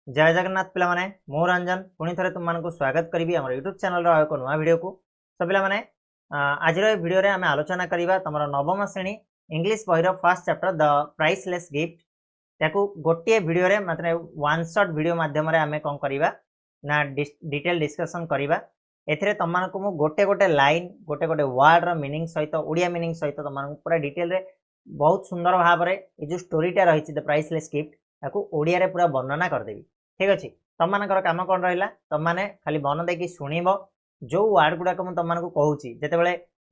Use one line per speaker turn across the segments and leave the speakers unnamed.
जय जगन्नाथ पिला माने मु रंजन पुणी थे तुम मानक स्वागत करी आम यूट्यूब चैनल एक नुआ वीडियो को। तो पिला माने आज वीडियो रे आम आलोचना करवा तुम नवम श्रेणी इंग्लिश बही first chapter the priceless gift ताकू गोटे वीडियो रे मतलब वन शॉट वीडियो माध्यम आम कौन करवा ना डिटेल डिस्कशन करवा। एथिरे तुम मानक मु गोटे गोटे लाइन गोटे गोटे वर्ड रो मीनिंग सहित ओडिया मीनिंग सहित तुम मानक पूरा डिटेल रे बहुत सुंदर भाव में ये जो स्टोरीटा रही द प्राइसलेस गिफ्ट ताकू ओडिया रे पूरा वर्णना करदेवी। ठीक अच्छे तुम मानकर कम कौन रहा तुम मैंने खाली मन देखिए शुणव जो वार्ड गुड़ाक मुझे तुम मानक कहूँ जिते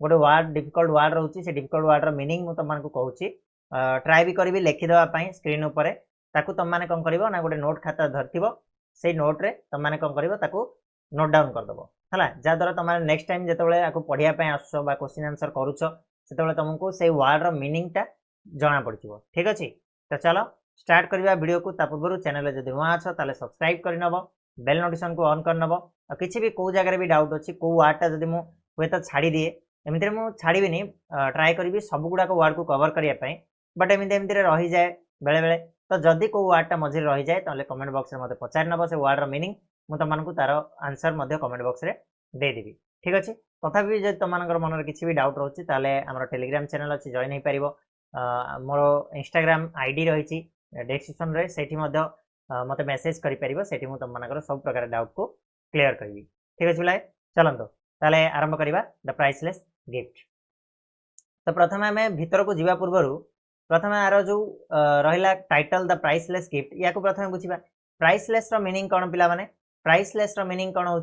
गोटे वार्ड डिफिकल्ट वार्ड रोचे से डिफिकल्ट वार्ड मीनिंग मुझे तुम मानक कहूँ ट्राए भी करी लिखिदेवाई स्क्रीन उपर ताकू तुम मैंने कौन कर गोटे नोट खाता धरथिब से नोट्रे तुम मैंने कौन कर नोट डाउन करदेव है जहाँद्वारा तुम नेक्स्ट टाइम जो पढ़ाई आस क्वेश्चन आंसर करुच से तुमको से वार्ड मीनिंगटा जना पड़। ठीक अच्छे तो चलो स्टार्ट करवा वीडियो को पूर्व चैनल जब नुआ अच्छ ताले सब्सक्राइब करनब बेल नोटिफिकेशन को ऑन करनब और किसी भी कौ जगह भी डाउट अच्छी कौ वार्डटा जब मुझे छाड़ी दिए एमती मुझे छाड़बी ट्राए करी सब गुड़ाक वार्ड को कवर करने बट एमती रही जाए बेले बेले तो जदि कौ वार्डटा मझे रही जाए तो कमेंट बॉक्स में मत पचार नब से वार्डर मीनिंग मुझे तुमको तार आंसर कमेंट बॉक्स में देदेवी। ठीक अच्छे तथापि जब तुम मन किसी भी डाउट रोचे आम टेलीग्राम चैनल अच्छी जॉइन हो पार मोर इंस्टाग्राम आईडी रही डिस्क्रिप्शन रे सेठी मत मेसेज करें से तुम मानकर सब प्रकार डाउट को क्लियर करी। ठीक अच्छे भाई चलते ताले आरंभ करवा द प्राइसलेस गिफ्ट। तो प्रथम आम भीतर को जीवा पूर्व प्रथम यार जो रहा टाइटल द प्राइसलेस गिफ्ट या प्रथम बुझा प्राइसलेस मीनिंग कौन पिला माने प्राइसलेस मीनिंग कौन हो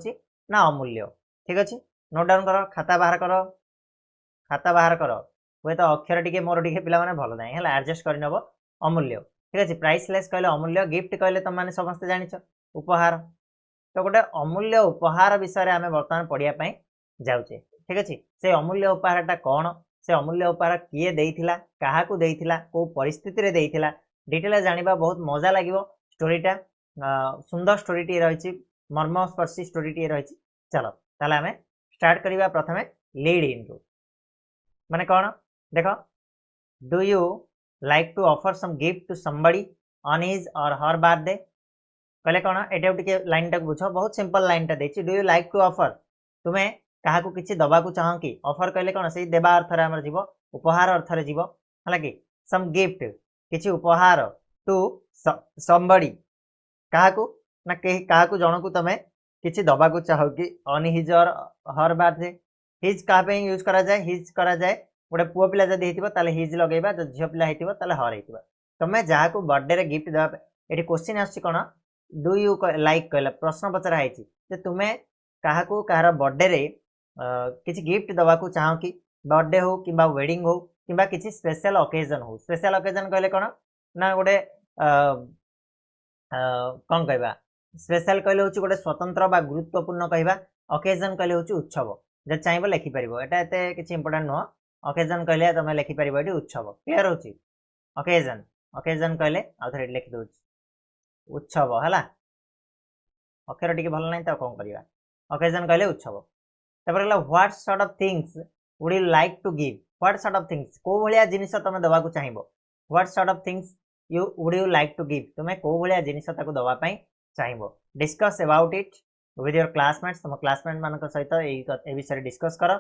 ना अमूल्य। ठीक अच्छे नोट डाउन कर खाता बाहर कर हुए तो अक्षर टी मोर टी पिला माने भल ना है एडजस्ट करनब अमूल्य। ठीक अच्छे प्राइसलेस कहले अमूल्य गिफ्ट कहले तुम मैंने समस्त जान उपहार तो गोटे अमूल्य उपहार विषय आम बर्तमान पढ़ाई जाऊे। ठीक अच्छे से अमूल्य उपहारटा कौन से अमूल्य उपहार किए देइथिला काहाकू देइथिला को परिस्थिति रे देइथिला डिटेल जानिबा बहुत मजा लागिवो। स्टोरीटा सुंदर स्टोरीटी रही मर्मस्पर्शी स्टोरीटी रही। चलो ताले आम स्टार्ट करवा प्रथमे लीड इनटू माने कौन देख do you like to offer some gift to somebody on his or her birthday कहले कौन ये लाइन टाक बुझ बहुत सिंपल लाइन टा देछि do you like to offer तुम्हें क्या किसी दबाकू चाह कि ऑफर कहले कौन से देवा अर्थर आम जीव उपहार अर्थर जीव है कि सम गिफ्ट किसी उपहार टू समबडी क्या ना क्या जन को तुम्हें किसी दबाकू चाह कि on his or her birthday his क्या यूज करा जाए हिज करा जाए गोटे पुओ पिला जब होता हिज लगेगा जो झील पिला होता हर हो तुम्हें जहाँ को बर्थडे गिफ्ट देवा ये क्वेश्चन आस डू यू लाइक कहला प्रश्न पचराई तुम्हें क्या कहार बर्थडे किसी गिफ्ट दबाकू चाह कि बर्थडे हो कि वेडिंग हो कि किसी स्पेशल ओकेजन हो स्पेशल ओकेजन कहले कौन ना गोटे कौन कहवा स्पेशल कहले हूँ गोटे स्वतंत्र बा गुरुत्वपूर्ण कहवा ओकेजन कहले हूँ उत्सव जब चाहिए लिखिपार यहाँ एत किसी इंपोर्टाट नुह ओकेजन कहले तुम लिखिपार ये उत्सव क्लीयर हो ओकेजन ओकेजन कहले आउ थे लिखिदे उत्सव है अक्षर टी भल ना तो कौन करवा ओकेजन कहले उत्सव तापर what sort of things would you like to give what sort of things को भाया जिनिस तुम देवाक चाहिए what sort of things you would you like to give तुम्हें को भाया जिनिस दवाई चाहिए discuss about it with your classmates तुम क्लासमेट मान सहित ये विषय डिस्कस कर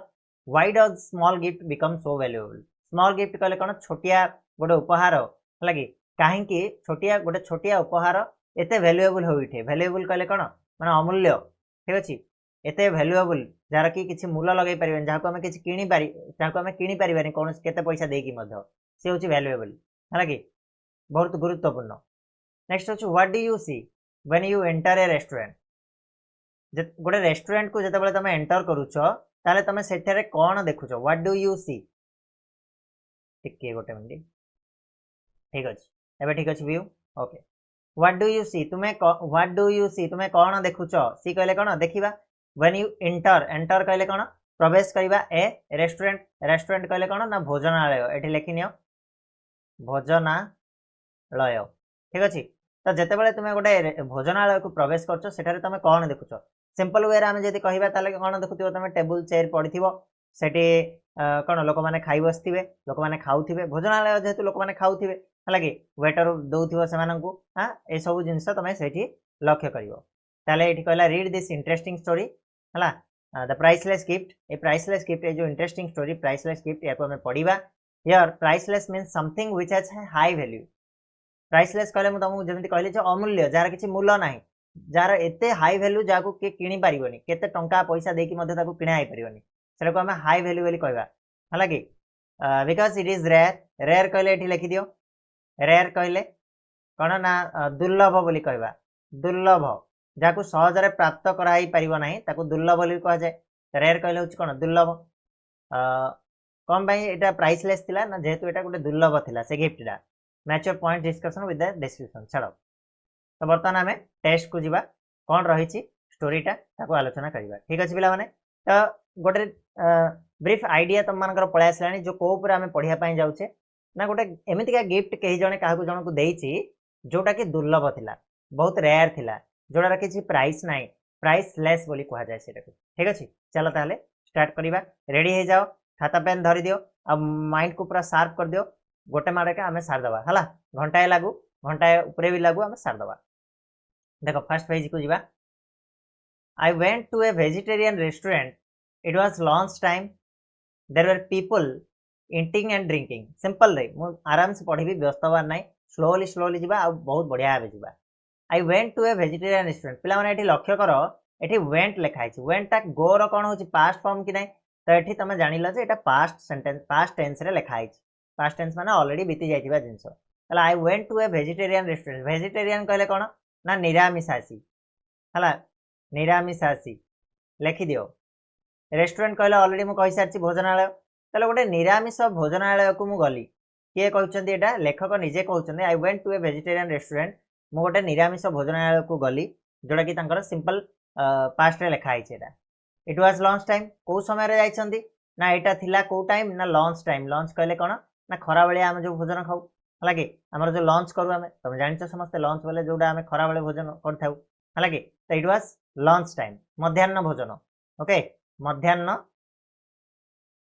why does small gift become so valuable small gift कहले कौन छोटिया गोटे उपहार है कि कहीं छोटिया गोटे छोटिया उपहार एत वैल्यूएबल हो उठे वैल्यूएबल कहले कौन माने अमूल्य। ठीक अच्छे एत वैल्यूएबल जार कि किसी मूल्य लगे पारे जहाँ को आम किसी किणी पारे कौन केते पैसा देकी सी हूँ वैल्यूएबल है कि बहुत गुरुत्वपूर्ण। नेक्स्ट अच्छे what do you see when you enter a restaurant गोटे रेस्टोरेंट को जिते तुम एंटर करुच ताले तुम से कौन देखुच व्हाट डू यू सी टिके गोटे मिनिट। ठीक अच्छे एबे ठीक अच्छे view okay what do you see तुम्हें व्हाट डू यू सी तुम्हें कौन देखुच सी कहले कौन देखा व्हेन यू एंटर एंटर कहले कौन प्रवेश करवा ए रेस्टोरेंट रेस्टोरेंट कहले कौन ना भोजनालय ये लिखिनि भोजनालय। ठीक अच्छे तो जिते तुम्हें गोटे भोजनालय को प्रवेश कर तुम कौन देखुच सिंपल वे आम जब कह कौन देखुव तुम टेबुल चेयर पड़ी से कौन लोक मैंने खाई बसते लोक मैंने खाऊे भोजनालय जेहेतु लोक मैंने खाऊे है कि वेटर दौथ से हाँ ये सब जिनस तुम से लक्ष्य करिवो ताले एठी कहला रीड दिस इंटरेस्टिंग स्टोरी हला द प्राइसलेस गिफ्ट ए प्राइसलेस गिफ्ट ए जो इंटरेस्टिंग स्टोरी प्राइसलेस गिफ्ट याको हमें पढ़िबा here priceless means something which has high value priceless कहले मु तुमको जेमति कहली जे अमूल्य जार किछि मूल्य नाही जार एते हाई वैल्यू जाको के किनि पारिबोनी केते टंका पैसा देकी मध्ये ताको किना आइ पारिबोनी सेरा को हमें हाई वैल्यू बोली कहबा हला कि because it is rare rare कहले एठी लिखि दियो रेयर कहले कोन ना दुर्लभ बोली कहबा दुर्लभ जाको सहज रे प्राप्त कराई परिबो नाही ताको दुर्लभ बोली कह जाय रेयर कहले होछ कोन दुर्लभ कम भाई एटा प्राइसलेस थिला ना जेहेतु एटा गोटे दुर्लभ थिला से गिफ्टटा match your point discussion with the description छाड़ो तो बर्तमान आम टेस्ट को जीवा कौन रही स्टोरीटा ताको आलोचना करवा ठीक अच्छे पिला माने तो गोटे ब्रीफ आइडिया तुम मान पलि आसला जो कौपर आम पढ़ापी जाऊे ना गोटे एमतीका गिफ्ट कहीं जड़े क्या जन को देती जोटा कि दुर्लभ थिला बहुत रेयर थिला जोड़ा किसी प्राइस ना प्राइसलेस बोली कह जाए ठीक अच्छे चलो ताहले स्टार्ट करवा रेडी हो जाओ खाता पेन धरी दियो अब माइंड को पूरा शार्प कर दियो गोटे मारे आम सारदे है घंटाए लागू घंटाए उपरे भी लागू आम सारदे देखो फर्स्ट पेज को जीवा I went to a vegetarian restaurant it was lunch time there were people eating and drinking simple रे मु आराम से पढ़ी व्यस्त हबार ना स्लोली स्लोली जीवा आ बहुत बढ़िया भाव जीवा I went to a vegetarian restaurant पिला माने एठी लक्ष्य करो एठी वेंट लिखाई छी वेंट टा गो रो कोन होची पास्ट फॉर्म कि नहीं तो एठी तमे जानिलो जे एटा पास्ट सेंटेंस पास्ट टेंस रे लिखाई छी पास्ट टेंस माने ऑलरेडी बीती जाइथिबा जिंस हला I went to a vegetarian restaurant vegetarian कहले कोन ना निरामिषासी हला निरामिषासी लिखि दियो रेस्टोरेंट कहले ऑलरेडी मु कहि सारछि भोजनालय तले गोटे निरामिष भोजनालय को मु गली किए कहउछन्ती एटा लेखक निजे कहउछन्ती I went to a vegetarian restaurant मु गोटे निरामिष भोजनालय को गली जोटा कि तांकर सिंपल पास्ट रे लिखा आइछ एटा इट वाज लंच टाइम को समय रे जाइछन्ती ना एटा थिला को टाइम ना लंच टाइम लंच कहले कोन ना खरा बेले हम जो भोजन खाऊ हालाकि हमर जो लंच करू हमें तुम जानिछ समस्त लंच बेले जोडा हमें खरा बेले भोजन करथाऊ हालाकि तो इट वाज लंच टाइम मध्याह्न भोजन ओके मध्याह्न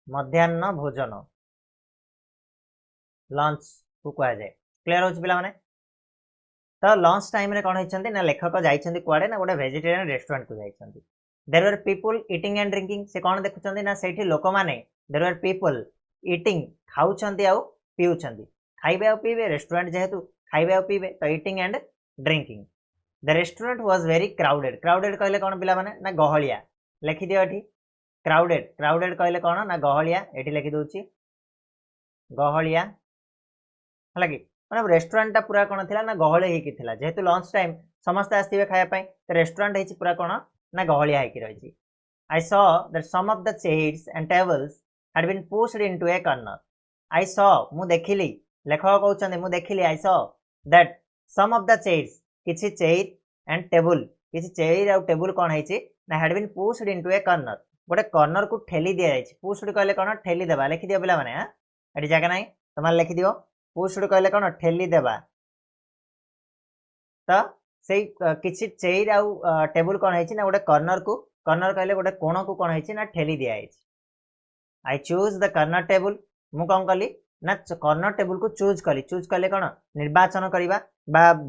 मध्याह्न भोजन लंच को कह जाए क्लियर होछ पिला माने तो लंच टाइम रे कोन होइछन्ती ना लेखक जाइछन्ती कुआडे ना गोटे वेजिटेरियन रेस्टोरेंट को जाइछन्ती there were people eating and drinking से कोन देखुछन्ती ना सेठी लोक माने देयर वर पीपल ईटिंग खाउछन्ती आ पिउछन्ती खाइबे आ पीबे रेस्टोरेंट जेहेतु खाइबे आ पीबे तो eating and drinking the restaurant was very crowded crowded कहले कोन पिला माने ना गहलिया लिखि दियो एठी क्राउडेड क्राउडेड कहले कोन ना गहलिया एठी लिखि दोछि गहलिया हालाकि मतलब रेस्टोरेंट पूरा कौन थी ना गहली होकी जेहेतु लंच टाइम समस्ते आसवे खायापी तो रेस्टोरेंट होती पूरा कौन ना गहलिया होकी रही I saw that some of the chairs and tables had been pushed into a corner I saw मु देखिली लेखक कहउछन्ते मु देखिली I saw that some of the chairs किछि चेयर एंड टेबल किछि चेयर आ टेबल कौन है ना had been pushed into a corner गोटे कॉर्नर को ठेली दिया जायछि पुश्ड कहले कौन ठेली देबा लिखि दियो पिला माने एठी जगह नाही तमार लिखि दियो पुश्ड कहले कौन ठेली देबा तो से किछि चेयर आ टेबल कौन है ना गोटे कॉर्नर कहले गोटे कोण को कौन है ना ठेली दिया जायछि I choose the corner table मु कौन कली ना कॉर्नर टेबल को चूज कले कौन निर्वाचन करवा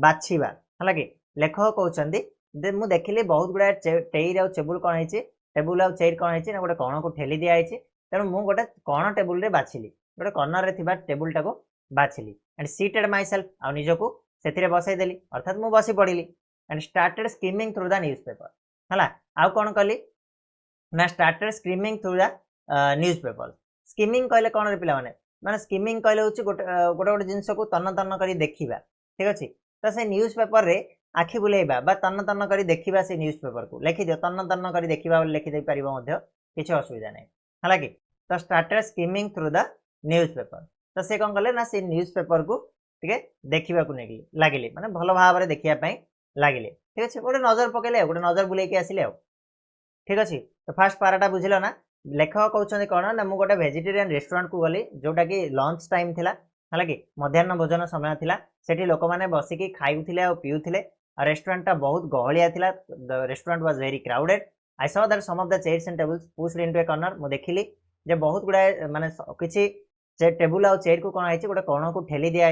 बाछिबा हालाकि लेखक कहउछन्ती मु देखिली बहुत गुडा चेयर आ टेबल कौन है टेबल आ चेयर कौन है ना गोटे कोण को ठेली दिया जायछि तेणु मु गोटे कोण टेबल रे बाछिली गोटे कॉर्नर रे थिबा टेबल टाको बाछिली एंड सीटेड माई सेल्फ आ निजको से बसई देली अर्थात मु बसी पड़िली and started screaming through the newspaper हला आउ कोन कली ना started screaming through the newspaper skimming कहले कोन रे पिला माने स्कीमिंग कहले होची गोटे जिंस को तन्न तन्न करी देखिबा ठीक अछि तो से न्यूज़पेपर रे आखि बुलेइबा बा तन्न तन्न करी देखिबा से न्यूज़पेपर को लिखि दियो तन्न तन्न करी देखिबा लिखि दे परिबो मध्ये किछ असुविधा नै हला कि तो started skimming through the newspaper तो से कौन कले ना से न्यूज़पेपर को ठीक देखा लगिले माने भल भाव में देखा लगिले ठीक अच्छे गोटे नजर पकेले गोटे नजर बुलेकी आसिले ठीक अच्छे तो फास्ट पाराटा बुझिल ना लेखक कहते कौन ना मुझे गोटे वेजिटेरियन रेस्टोरेंट को गली जोटा कि लंच टाइम थिला हालाकि मध्याह्न भोजन समय थिला सेठी लोक माने बसिकी खाउथिले आ पिउथिले रेस्टोरेंट बहुत गहलिया थिला the restaurant was very crowded I saw that some of the chairs and tables pushed into a corner मु देखिली जे बहुत गुडा माने किछि टेबुल आ चेयर को कौन है गोटे कोण को ठेली दिया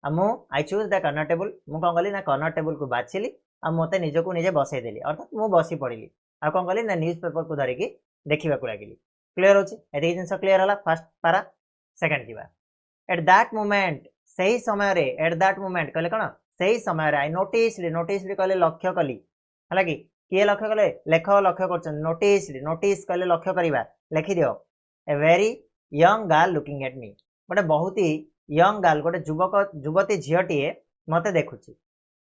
मु आई चूज द कॉर्नर टेबल मु कौन कली ना कॉर्नर टेबल को बाछिली आ मते निजको निजे बसई देली अर्थात मु बसी पड़िली आ कोन कली ना न्यूज पेपर को धरिकी देखिबा को लागिली क्लियर होची एते जिंस क्लियर हला फर्स्ट पारा सेकंड जीवा एट दैट मोमेंट सही समय रे एट दैट मोमेंट कहले कोन सही समय रे आई नोटिस कहले लक्ष्य कली हला कि किए लक्ष्य कले लेख लक्ष्य करछन नोटिस कहले लक्ष्य करिबा लिखि दियो a very young girl looking at मी गोटे बहुत ही यंग गर्ल गोटे युवती झीटीए मते देखुची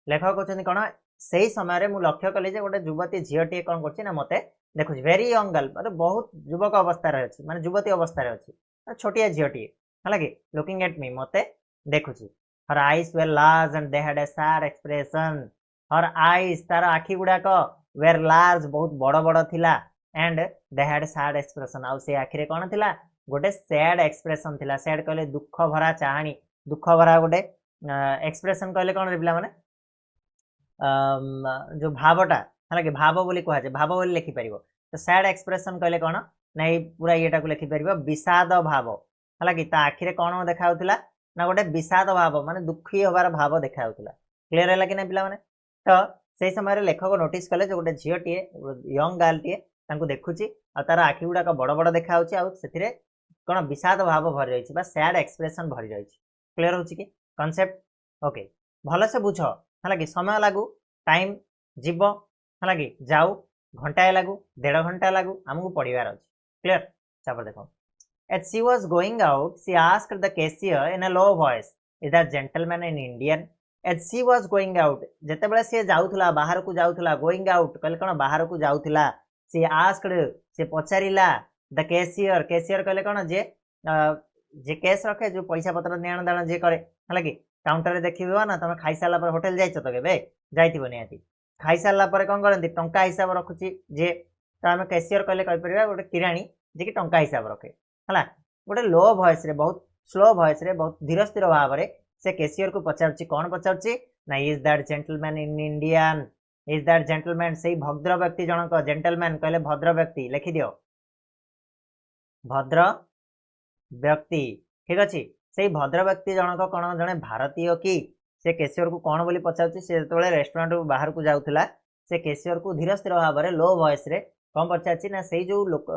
लेखक कहते कौन से समय रे मु लक्ष्य कली जे गोटे युवती झीटीए कौन कर मते देखुची वेरी यंग गर्ल मतलब बहुत युवक अवस्था अच्छी माने युवती अवस्था अच्छी छोटिया झीटीए है कि लुकिंग एट मी मते देखुची her eyes were large and they had a sad expression her eyes तार आखि गुड़ाक वेर लार्ज बहुत बड़ बड़ थिला and they had sad expression आउ से आखिरे कौन थिला गोटे सैड एक्सप्रेशन थिला सैड कहले दुख भरा चाहाणी दुख भरा गोटे एक्सप्रेशन कहले कौन रे पिला माने जो भावटा है कि भाव बोली कह जाए भाव बोली लिखि पारिबो तो सैड एक्सप्रेशन कहले कौन नहीं पूरा येटा को लिखि पारिबो विषाद भाव है कि ता आखिरे कौन देखा ना गोटे विषाद भाव माने दुखी होबार भाव देखा क्लियर है कि ना पिला माने तो से समय लेखक नोटिस कले जो गोटे झीटीए यंग गर्ल टीए देखुची आ तार आखि गुड़ाक बड़ बड़ देखा से कौन विषाद भाव भरी रही सैड एक्सप्रेशन भरी रही क्लियर हो कॉन्सेप्ट ओके भल से बुझ है कि समय लागू टाइम जीव है कि जाऊ घंटाए लागू 1.5 घंटा लागू आमको पढ़ार अच्छे क्लियर चापर देख as she was going out she asked the cashier in a low voice is that gentleman in Indian as she was going out जितेबाला सी जाऊला बाहर को जाऊला गोइंग आउट कहले कौन बाहर को जाऊला सी आस्क्ड से पचारिला द कैशियर कहले कौन जे जे कैश रखे जो पैसा पत्र नेण दाण जे करे है कि काउंटर रे देखिबो ना तुम खाई सारा पर होटल जाइछ तो केबे जाइथिबो निहाती खाई सारा पर कोन करंती टंका हिसाब रखुची जे तो आमे कैशियर कहले कहि परिबा गोटे किराणी जे कि टंका हिसाब रखे हला गोटे लो वॉइस रे बहुत स्लो वॉइस रे बहुत धीर स्थिर भाव रे से कैशियर को पचारची कौन पचारची ना is that gentleman in Indian is that gentleman से भद्र व्यक्ति जनक जेंटलमैन कहले भद्र व्यक्ति लिखि दियो भद्र व्यक्ति ठीक अच्छे से भद्र व्यक्ति जनक कौन जड़े भारतीय कि से कैशियर को कौन बोली पचार से जो रेस्टोरेंट बाहर को जाऊला से कैशियर को धीर स्थिर भाव में लो वॉइस रे कौन पचार ना से जो लोक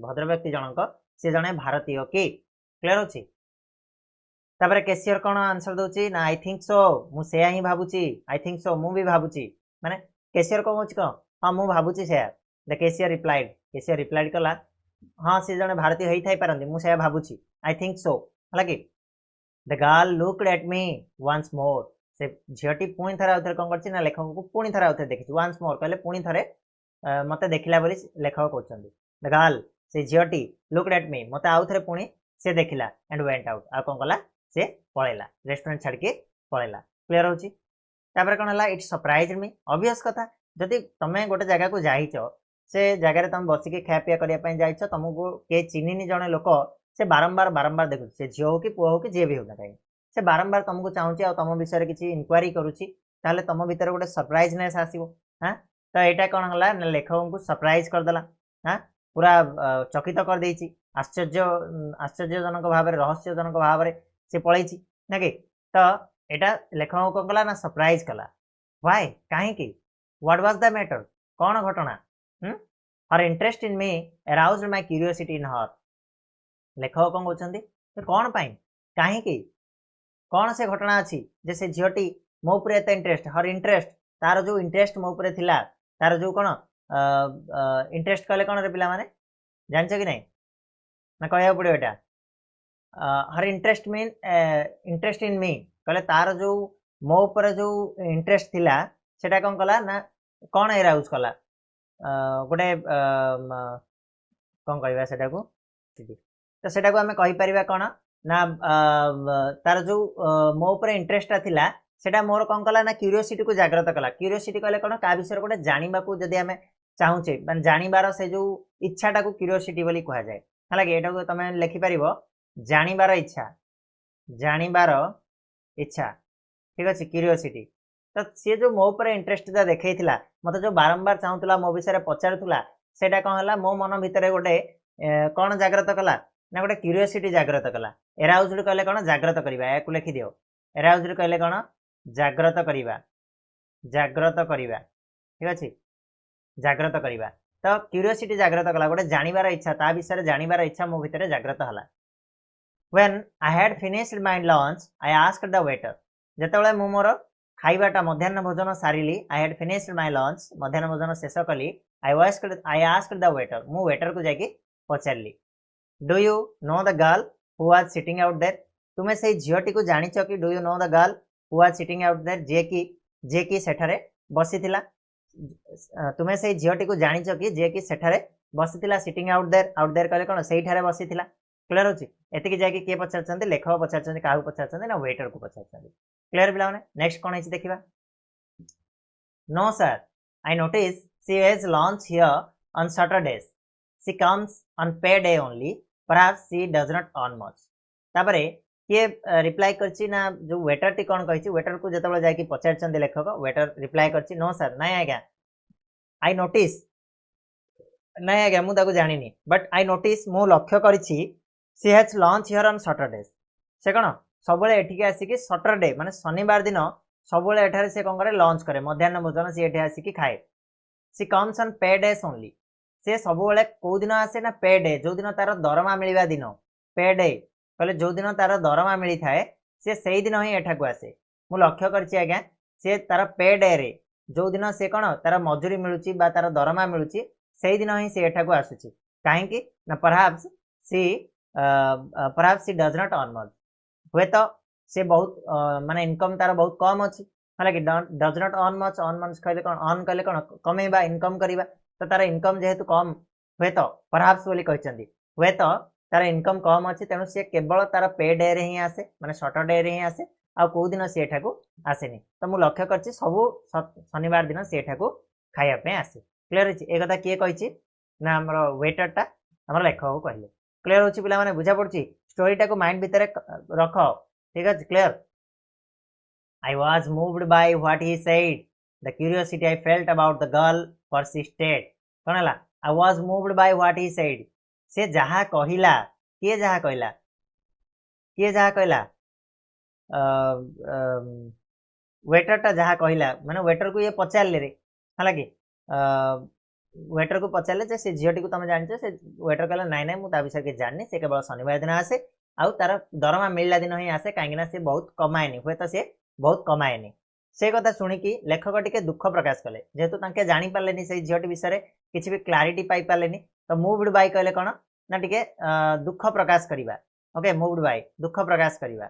भद्र व्यक्ति जनक से जड़े भारतीय कि क्लियर अच्छे तापर कैशियर कौन आंसर दूसरी ना आई थिंक सो मुझे ही भावुची आई थिंक सो मु भी भावुची माने कैशियर कौन कह हाँ मुझे भावुची से द कैशियर रिप्लाइड कला हाँ सी जने भारतीय होई थाई पारंती मु से भावुची आई थिंक सो हला कि the girl looked at me once more से झीटी पुणी थरे आउथरे कोन करछि ना लेखक को पुणी थरे आउथरे देखिछि वंस मोर कहले पुणी थरे मते देखिला बोली लेखक कहउछन्ती द गर्ल से झीटी लुक्ड एट मी मते आउथरे पुणी से देखिला एंड वेंट आउट आ कोन कला से पळेला रेस्टोरेंट छाड़ के पळेला क्लियर होछि तापर कोन हला इट सरप्राइज मी ऑब्वियस कथा जदि तमे गोटे जगह को जाइछो से जगह तुम बसिक खाया पीया करने जाइछ तुमको किए चिन्हनी जड़े लोक से बारंबार देखु से झील हो कि पुआ हो कि जी भी होना कहीं से बारंबार तुमको चाहूँगी आ तुम विषय किसी इनक्वारी करुच्ची तुम भर गोटे सरप्राइजनेस आसो हाँ तो यहाँ कौन है लेखक को सरप्राइज करदेला हाँ पूरा चकित करदे आश्चर्यजनक भाव रहस्यजनक भाव से पलैची ना कि तो यहाँ लेखक कौन कला ना सरप्राइज कला व्हाई कहीं व्हाट वाज द मैटर कौन घटना her interest in me aroused my curiosity in her लेखक कौन कहते कौन पाई कहीं कौन से घटना अच्छी जे से झीटी मो उपर एत इंटरेस्ट हर इंटरेस्ट तार जो इंटरेस्ट मो उपर थिला तार जो कौन इंटरेस्ट कहले कौन रे पिला माने जानछ कि नहीं ना कहया पड़ो यहाँ her interest mean interest in me कहले तार जो मो उपर जो इंटरेस्ट थिला सेटा कौन कला ना कौन एराउज कला गोटे कौन कहवा से तो सेटा को आम कहीपर कौन ना तार जो मो उपर इंटरेस्टा थिला सेटा मोर कौन कला ना क्यूरियोसिटी को जागृत कला क्यूरियोसिटी कहले कौन क्या विषय गोटे जाना को जदि आम चाहूचे मान जानिबार से जो इच्छाटा को क्यूरियोसिटी बोली कह जाए है कि यहाँ तुम लिखिपर जानिबार इच्छा ठीक अच्छे क्यूरियोसिटी तो सी जो मो उपर इंटरेस्ट देखा मत जो बारंबार चाहूला मो विषय पचारूला से कौन है मो मन भितर गोटे कौन जागृत कला ना गोटे क्यूरियोसिटी जागृत कला एराउज्ड कहले कौन जागृत करवा या लिखि दियो एराउज्ड कहले कौन जागृत करवा जाग्रत करिबा ठीक अछि जाग्रत करिबा तो क्यूरियोसिटी जाग्रत कला गोटे जानिबार इच्छा ता विषय जानिबार इच्छा मो भितर जाग्रत हला when I had finished my lunch I asked the waiter जेतेबेले मु मोर खाइबाटा मध्याह्न भोजन सारिली I had finished my lunch मध्याह्न भोजन शेष कली I asked the waiter मु वेटर को जाकी पचारली do you know the girl who was sitting out there तुमे से झियोटी को जानिछ कि do you know the girl who was sitting out there जे की सेठारे बसिथिला तुमे से झियोटी को जानिछ कि जे की सेठारे बसिथिला सिटिंग आउट देयर कहले कोन सेठारे बसिथिला क्लियर होची एतिकी जाकी के पचारचंदी लेखक पचारचंदी काहू पचारचंदी ना वेटर को पचारचंदी क्लियर पिला माने नेक्स्ट कोन हेची देखिबा no sir I notice she has lunch here on Saturdays she comes on pay day only perhaps she does not earn much तापरे किए रिप्लाई करछि ना जो वेटर टी कोन कहिछि वेटर को जेतेबेले जाकी पचारचंदी लेखक वेटर रिप्लाई करछि नो सर नाही आज्ञा आई नोटिस नाही आज्ञा मु ताको जानिनी बट आई नोटिस मु लक्ष्य करछि she has lunch here on Saturday से कौन सब एठिके आसिकी सैटरडे माने शनिवार दिन सब एठारे से कौन करे लंच करे मध्याह्न भोजन सी एठी आसिकी खाए सी कम्स ऑन पे डेज ओनली से सब को दिन आसे ना पे डे जो दिन तार दरमा मिलवा दिन पे डे कहले जो दिन तार दरमा मिली थाए से सही दिन ही एठा को आसे मु लक्ष्य करछि आज्ञा से तार पे डे रे जो दिन से कौन तार मजूरी मिलुची बा तार दरमा मिलुची सही दिन ही से एठा को आसुची काहेकि ना perhaps she does not earn much हुए तो से बहुत माने इनकम तार बहुत कम अछि हालांकि डज नॉट अर्न मच कहले कोन अर्न कहले कोन कमेबा इनकम करिबा तो तार इनकम जेहेतु कम हुए तो परहैप्स बोली कहचंदी हुए तो तार इनकम कम अछि तेनु से केवल तार पे डे रे ही आसे माने सैटरडे रे ही आसे आ को दिन से एठा को आसेनी तो मु लक्ष्य करछि सब शनिवार दिन से एठा को खाया पे आसे क्लियर अछि ए कथा किए कहिछि ना हमर वेटर टा हमर लेखक को कहले क्लियर होची पिला माने बुझा पड़ची स्टोरी टा को माइंड भीतर रख ठीक है clear I was moved by what he said the curiosity I felt about the girl persisted कोन हला I was moved by what he said से जहा कहिला के जहा कहिला वेटर टा जहा कहिला माने वेटर को ये पचारले रे हला कि वेटर को पचारे से झीटी को तुम जान से वेटर कहला नाई नाई मुझे विषय के जाननी से केवल शनिवार दिन आसे आउ तार दरमा मिलला दिन ही आसे कहीं से बहुत कमाएनी हुए तो सी बहुत कमाएनी से कथा शुणिकी लेखक टिके दुख प्रकाश कले जेहेतु तांके जानी पारलेनी से झीटी विषय किसी भी क्लारिटी पाई पारलेनी तो मूव्ड बाय कहले कौन ना टिके दुख प्रकाश करिबा ओके मूव्ड बाय दुख प्रकाश करिबा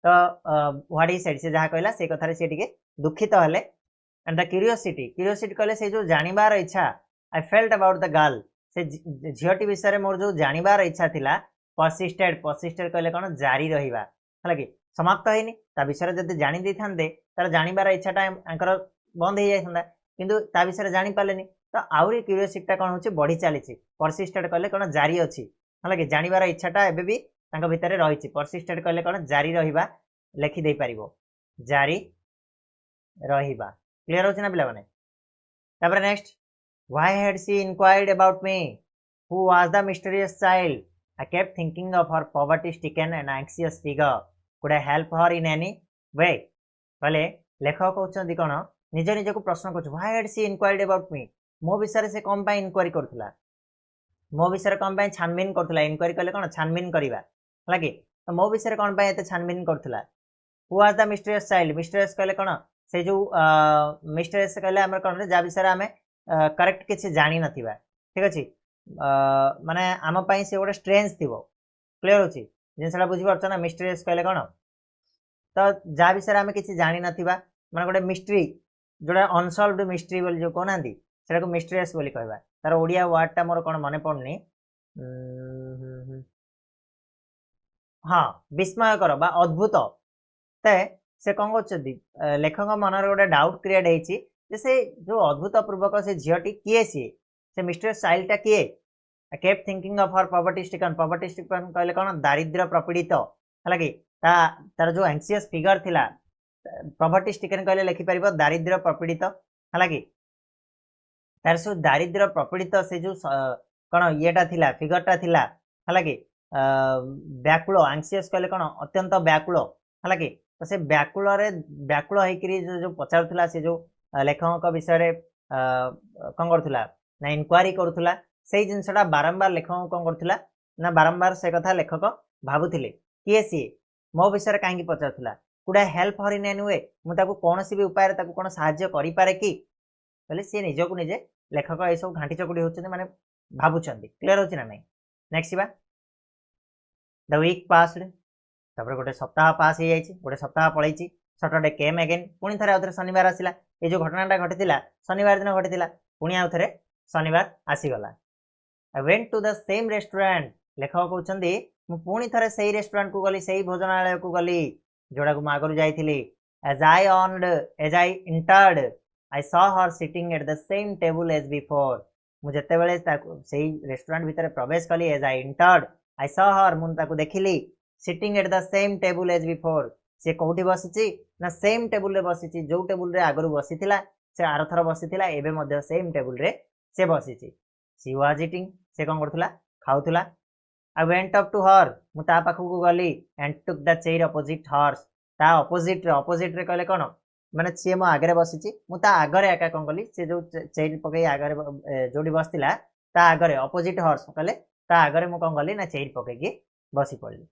तो व्हाट ही सेड से जहा कहला से कथारे से टिके दुखित हले एंड द क्यूरियोसिटी कहले से जो जानिबार इच्छा I felt about the girl से झीटी विषय मोर जो जानिबार इच्छा थिला परसिस्टेड कहले कौन जारी रहिबा हला कि समाप्त होइनी ता विषय जदि जानि दै थांदे तार जानिबार इच्छाटा आंकर बंद हो जाइथंदा किंतु ता विषय जानि पालेनी तो आउरी क्यूरियोसिटी कोन होची बढ़ी चलीची परसिस्टेड कहले कोन जारी अछि हला कि जानिबार इच्छाटा एबे भी तांका भितरे रहिची परसिस्टेड कहले कोन जारी रहिबा लेखि दे परिबो जारी रहिबा क्लियर होची ना पिला माने तापर next why had she inquired about me who was the mysterious child I kept thinking of her poverty stricken and anxious figure could I help her in any way कहले लेखक कहउछन कोन निज निज को प्रश्न करछ why had she inquired about me मो विषय से कम पाई इंक्वायरी करथुला मो विषय कम पाई छानबीन करथुला इंक्वायरी कहले कोन छानबीन करबा हला कि तो मो विषय कौन पाई एते छानबीन करथुला who was the mysterious child mysterious कहले कोन से जो मिस्टीरियस कहले हमर कोन जा विषय हमें करेक्ट किसी जानी नथिबा ठीक अछि माने आम पई से गोटे स्ट्रेंज थिबो क्लियर होची जिनसला बुझी परछ ना मिस्टीरियस कहले कोन तो जा विषय हमें किसी जानी नथिबा माने गोटे मिस्ट्री जोड़ा अनसॉल्वड मिस्ट्री बोली जो कोनांदी सेटा को मिस्टीरियस बोली कहबा तार ओडिया वर्ड टा मोर कोन मने पड़नी हाँ विस्मयकर बा अद्भुत ते से कौन कर लेखक मनर गोटे डाउट क्रिएट होती से जो अद्भुत पूर्वक से झीटी किए सी से मिस्टीरियस चाइल्ड टा किए kept thinking of her poverty stricken कहले कौन दारिद्र्य प्रपीड़ित है कि तार जो एंक्सियस फिगर थिला पॉवर्टी स्ट्रिकन कहले लिखि परिबो दारिद्र्य प्रपीड़ित है कि तार सब दारिद्र्य प्रपीड़ित से जो कौन येटा थिला फिगरटा थिला है कि व्याकुल एंक्सियस कहले कौन अत्यंत व्याकुल है कि तो से व्याकुल होकर जो पचारुला से जो लेखक विषय कौन करूला ना इनक्वारी करूला से जिनसा बारंबार लेखक कौन करूला ना बारंबार से कथा लेखक भावुले किए सी मो विषय कहीं पचारूला could help her in any way मुझे कौन भी उपाय कौन साहाय्य करे कि बोले सी निजक निजे लेखक ये सब घाटी चकुड़ी होती माने भावुं क्लीयर होची ना नहीं नेक्स्ट बा द वीक पास्ड तापर गोटे सप्ताह पास हो जाइए गोटे सप्ताह पलैची सटरडे केम अगेन पुणी थे आउे शनिवार आसला ये जो घटनाटा घटी शनिवार दिन घटी पुणी आउ थे शनिवार आसीगला I went to the same restaurant लेखक कहते पुणी थे से रेस्टोरेंट को गली से भोजनालय को गली जोड़ा को आगु जाइली as I entered I saw her sitting at the same table as before मुझे से रेस्टोरेंट भितर प्रवेश कली as I entered I saw her मुझे देखिली sitting at the same table as before से कौटी बसी ना सेम टेबल रे बसी जो टेबल रे आगु बसी से आरथर बसी एवं सेम टेबल रे से बसी सी वाज इटिंग से कौन करूला खाऊला I went up to her मुझे पाखक गली and took the chair opposite hers ता अपोजिट रे कहले कौन माने सी मो आगे बसी मुझे आगे एका कौन कली से जो चेयर पकई आगे जोड़ी बसला ता आगे अपोजिट हर्स कहले ता आगे मुझे कौन कली ना चेयर पकईकी बसी पड़ली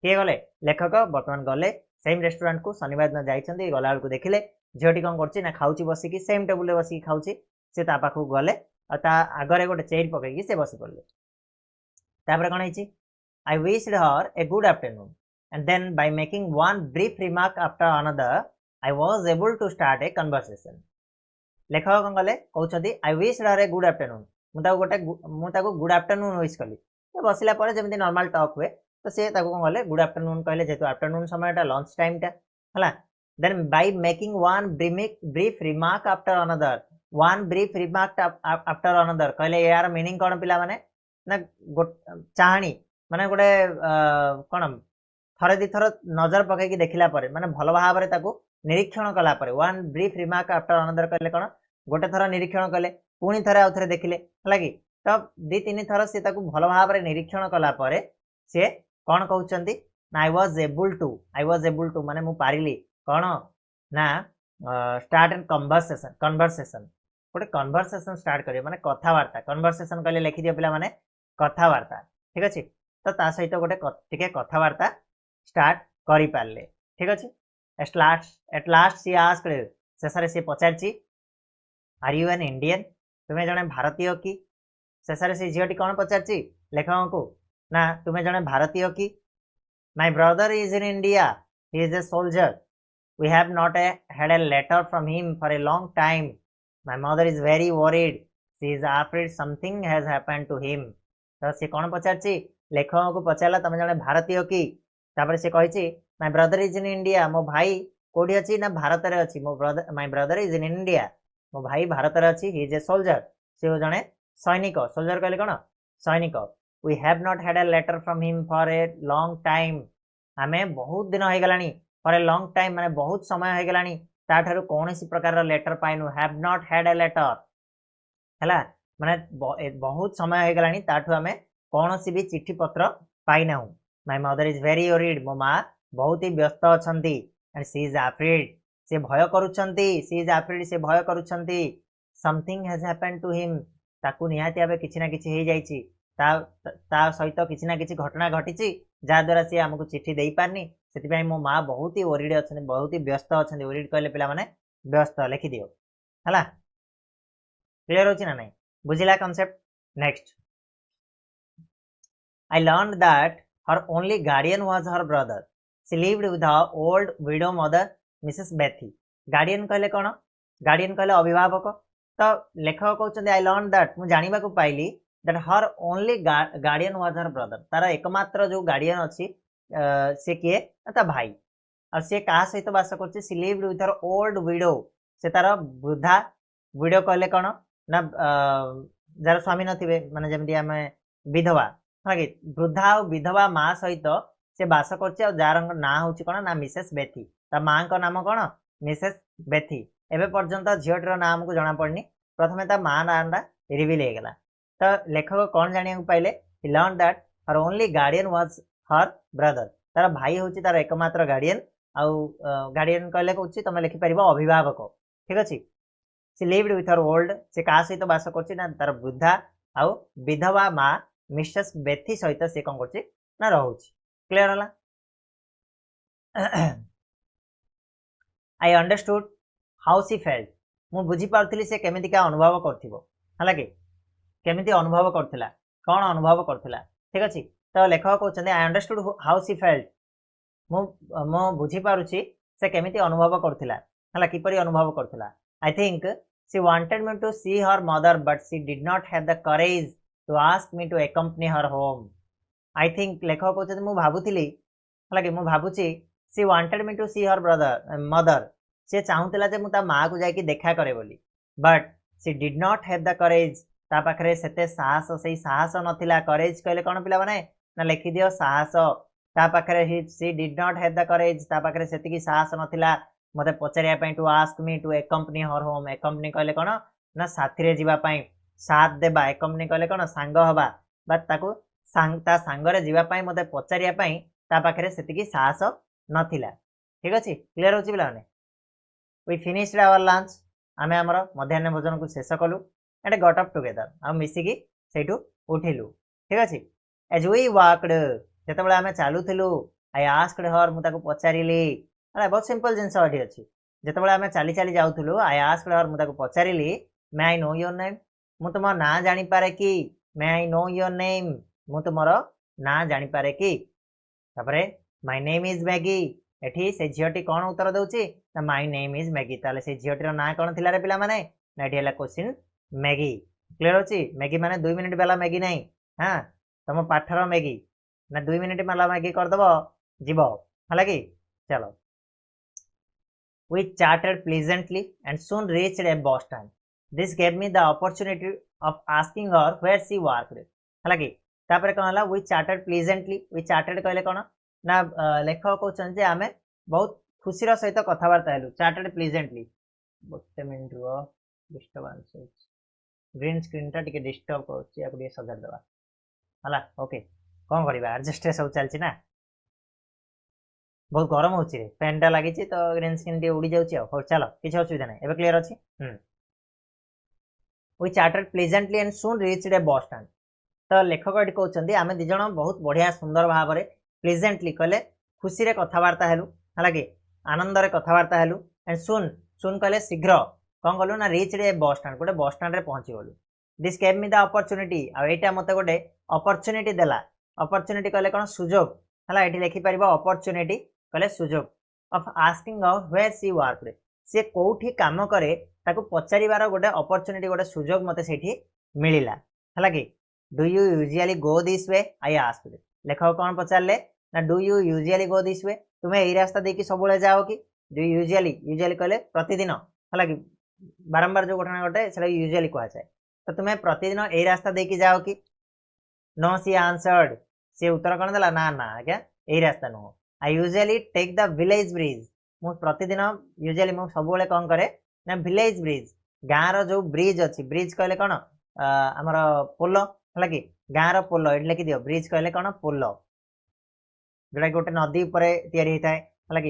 किए गले लेखक बर्तमान गले सेम रेस्टोरेंट को शनिवार दिन जाइए गला बेलू देखिले झीटी कौन कर खाऊँ बसिकी सेम टेबुल बसिकी खाऊँ से पाखक गले आगे गोटे चेयर पकईकी से बसी पड़े तापर कौन है I wished her a good afternoon and then by making one brief remark after another I was able to start a conversation लेखक कौन कले कहते I wished her a good afternoon मुझे गुड आफ्टरनून विश कली बसला जमी normal talk हुए तो सी कौन कले गुड आफ्टरनून कहले जेहेतु आफ्टरनून समय लंच टाइम है then by making one brief remark after another one brief remark after another कहले यार मीनिंग कौन पिला माने ना चाहाणी माने गोटे कौन थरे दी थर नजर पकईकी देखला माने भल भाव में निरीक्षण कला one brief remark after another कहले कौन गोटे थर निरीक्षण कले पुणी थे आउ थे देखिले है तो दी तीन थर सी भल भाव में निरीक्षण कला सी कौन कहते आई वाज एबल टू माने मु पारिली कौन ना स्टार्ट एंड कन्वर्सेशन गोटे कन्वर्सेशन स्टार्ट करिए माने कथावार्ता कन्वर्सेशन कहले लिखि दियो पिला माने कथावार्ता ठीक अच्छे तो ता सहित गोटे टिके कथावार्ता स्टार्ट करि पारले ठीक अच्छे एट लास्ट सी आस्क्ड शेषे सी पचारची आर यू एन इंडियन तुम्हें जड़े भारतीय कि शेषे से झीटी कौन पचारची लेखक को ना तुम्हें जड़े भारतीय कि my brother is in India he is a soldier we have not had a letter from him for a long time my mother is very worried she is afraid something has happened to him तो सी कौन पचारची लेखक को पचारा तुम जड़े भारतीय कि तापर से कही my brother is in India मो भाई कौटी अच्छी ना भारत में अच्छी my brother is in India मो भाई भारत में अच्छी ही इज ए सोल्जर सी जड़े सैनिक सोल्जर कहले कौन सैनिक we have not had a letter from him for a long time आमे बहुत दिन हो गलानी फॉर ए लॉन्ग टाइम माने बहुत समय हो गलानी ताठारु कौन सी प्रकार लेटर पाइनु have not had a letter है माने बहुत समय हो गलानी ताठु आमे कौन सी भी चिट्ठी पत्र पाइना my mother is very worried मो माँ बहुत ही व्यस्त अछंती एंड सी इज आफ्रेड से भय करूछंती सी इज आफ्रेड से भय करूछंती something has happened to him ताकू निहाती आबे किछि ना किछि हे जाइछि ता सहित किछि ना किछि घटना घटी जहाँ द्वारा सी आमको चिट्ठी दे पारनी से मो माँ बहुत ही वरीड अच्छा बहुत ही व्यस्त अच्छा वरीड कहले पिला माने व्यस्त लिखि दियो है क्लियर होछि ना नहीं बुझिला concept next I learn that her only guardian was her brother she lived with her old widow mother Mrs Betty guardian कहले कौन गार्डियन कहले अभिभावक तो लेखक कहते आई लर्न दैट मुझे जाना को पाइली that her only guardian was her brother तार एकमात्र जो गार्डियन अच्छी से किए ता भाई और सी क्या सहित बास कर she lived with her old widow से तार वृद्धा विडो कहले कौन ना जार स्वामी नथिबे माने जेमती आमे विधवा है वृद्धा और विधवा माँ सहित से बास कर जार ना हूँ कौन ना मिसेस बेथी ता माँ का नाम कौन मिसेस बेथी एवं पर्यंत झीटर नाम को जना पड़नी प्रथम ता माँ नाटा रिविल होगला तो लेखक कौन जाना पाइले ही learn that her only guardian was her brother तार भाई हूँ तार एकमात्र गार्डियन आउ गार्डियन कहले कौन तुम लिखिपर अभिभावक ठीक अच्छे सी लिव्ड विथ हर ओल्ड से क्या सहित बास कर तार वृद्धा आउ विधवा माँ मिसेस बेथी सहित सी कौन कर रोचे क्लियर है आई अंडरस्टूड हाउ सी फेल्ट मु बुझीपारी से केमिका अनुभव कर केमिति अनुभव करथिला कौन अनुभव करथिला ठीक अछि तो लेखक कहउछन्ते I understood how she felt मु बुझी पारुछि से केमिति अनुभव करथिला हला किपरि अनुभव करथिला I think she wanted me to see her mother but she did not have the courage to ask me to accompany her home I think लेखक कहउछन्ते मु भाबुथिली हला कि मु भाबुछि she wanted me to see her mother से चाहूतिला जे मु ता मां को जाई देखा करे बोली but she did not have the courage ता पाखरे सेते साहस सही साहस नथिला करेज कहले कोन पिला माने ना लिखि दियो साहस ता पाखरे she did not have the courage ता पाखरे सेति की साहस नथिला मते पचारिया पई to ask me to accompany her home accompany कहले कोन ना साथी रे जीवा पई साथ देबा एकम्पनी कहले कोन सांग हबा बा ताको ता सांग रे जीवा पई मते पचारिया पई ता पाखरे सेति की साहस नथिला ठीक अछि क्लियर होछि पिला माने वी फिनिश्ड आवर लंच आमे हमर मध्याह्न भोजन को शेष कलु एंड गॉट अप टुगेदर आ मिसिकी सेठू उठिलु ठीक अछि एज वी वॉकड जेतबेले आमे चालुथिलु आई आस्क्ड हर मु ताको पचारिली अरे बहुत सिंपल जिंस अठी अछि जेतबेले आमे चाली चाली जाउथुलु आई आस्क्ड हर मु ताको पचारिली मे आई नो योर नेम मु तुम ना जानि पारे की मे आई नो योर नेम मु तुमरो ना जानि पारे की तापरे माय नेम इज मैगी एठी से झियोटी कोन उत्तर दउची ना माय नेम इज मैगी ताले से झियोटीर ना कोन थिला रे पिला माने ना एठी हला क्वेश्चन मैगी क्लियर होची मैगी माने 2 मिनिट वाला मैगी नहीं हां तुम पाठर मैगी ना 2 मिनिट वाला मैगी कर दबो जीवो हला की चलो we chatted pleasantly and soon reached a bus stand this gave me the opportunity of asking her where she worked हला की तापर कोन हला we chatted pleasantly we chatted कहले कोन ना लेखक कहउछन जे आमे बहुत खुशीर सहित कथा वार्ता हेलु chatted pleasantly गोटे मिनिट रो डिस्टर्बेंस ग्रीन स्क्रीन टा टिके डिस्टर्ब करछि या को सजाड़ देबा हला ओके कोन करबा एडजस्ट सब चलछि ना बहुत गरम होछि रे फैन टा लागि छि तो ग्रीन स्क्रीन टे उडी जाउछि हो चलो किछ असुविधा नै एबे क्लियर अछि we chatted pleasantly and soon reached a bus stand तो लेखक एटी कहउछन्ती आमे दि जण बहुत बढ़िया सुंदर भाव रे प्लेजेंटली कहले खुशी रे कथा वार्ता हेलु हला कि आनंद रे कथा वार्ता हेलु एंड सून सून कहले शीघ्र कोन गलु ना रीच्ड ए बस स्टैंड गोटे बस स्टैंड रे पहुंची गलु this gave me the opportunity आ एटा मते गोटे अपॉर्चुनिटी देला अपॉर्चुनिटी कहले कोन सुजोग हला एटी लिखि परिबा अपॉर्चुनिटी कहले सुजोग of asking out where she worked से कोठी काम करे ताको पचारिबार गोटे अपॉर्चुनिटी गोटे सुजोग मते सेठी मिलिला हला कि do you usually go this way I asked लेखक कोन पचारले ना do you usually go this way तुमे एई रास्ता देकी सबुले जाओ कि डू यूजुअली यूजुअली कहले प्रतिदिन हला कि बारंबार जो घटना घटे सेटा यूजुअली कहा जाय तो तुमे प्रतिदिन एई रास्ता देकी जाओ कि नो सी आंसर्ड से उत्तर कोन देला ना ना आज्ञा एई रास्ता नो I usually take the village bridge मु प्रतिदिन यूजुअली मु सबुले कोन करे ना विलेज ब्रिज गाँ रो जो ब्रिज अछि ब्रिज कहले कोन हमर पोलो हला कि गाँ रो पोलो एट लेखि दियो ब्रिज कहले कोन पोलो जोडा गोटे नदी ऊपर तयारी हिताय हला कि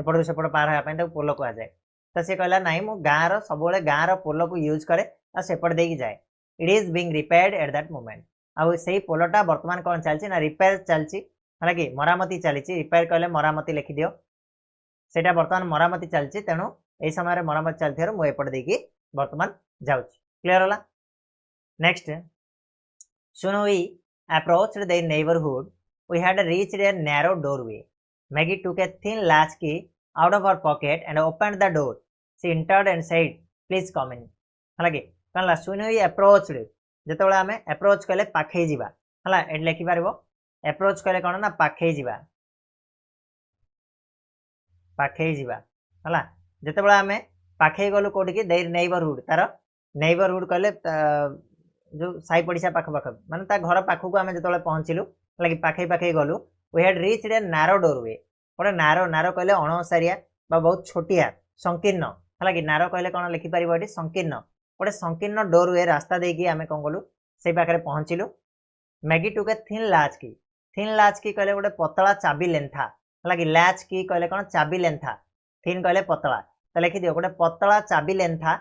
एपड़ सेपड़ पार होया पय त पोलो कहा जाय तो से कहला नाही मु गाँ रो सबुले गाँ रो पोलो को यूज करे आ सेपड़ देकी जाय it is being repaired at that moment आ सेही पोलोटा वर्तमान कोन चलछि ना रिपेयर चलछि हला कि मरामती चलछि रिपेयर कहले मरामती लिखि दियो सेटा वर्तमान मरामती चलछि तेनु एई समय रे मरामती चलथिर मु एपड़ देकी वर्तमान जाउछि क्लियर होला next soon we approached their neighborhood we had reached a narrow doorway Maggie took a thin latch key out of her pocket and opened the door she entered and said please come in हला कि कहला soon we approached जेतबेला हमें approach कहले पाखै जिबा हला eight लिखि पारिबो approach कहले कोन ना पाखै जिबा हला जेतबेला हमें पाखै गलु कोठी कि देयर नेबरहुड तार नेबरहुड कहले जो साई पड़िसा पाख पाख माने ता घर पाखु को हमें जेतबेला पहुंचिलु हला कि पाखै गलु we had reached a narrow doorway ओडे नारो नारो कहले अणसारिया बा बहुत छोटिया संकीर्ण हला कि नारो कहले कोन लिखि पारिबो एटी संकीर्ण ओडे संकीर्ण डोरवे रास्ता देकी हमें कोन गलु सेई पाखरे पहुंचिलु मैगी टुक ए थिन लाच की कहले गोटे पतला चाबी लेंथा हला कि लैच की कहले कोन चाबी लेंथा थिन कहले पतला तो लिखि दियो गोटे पतला चाबी लेंथा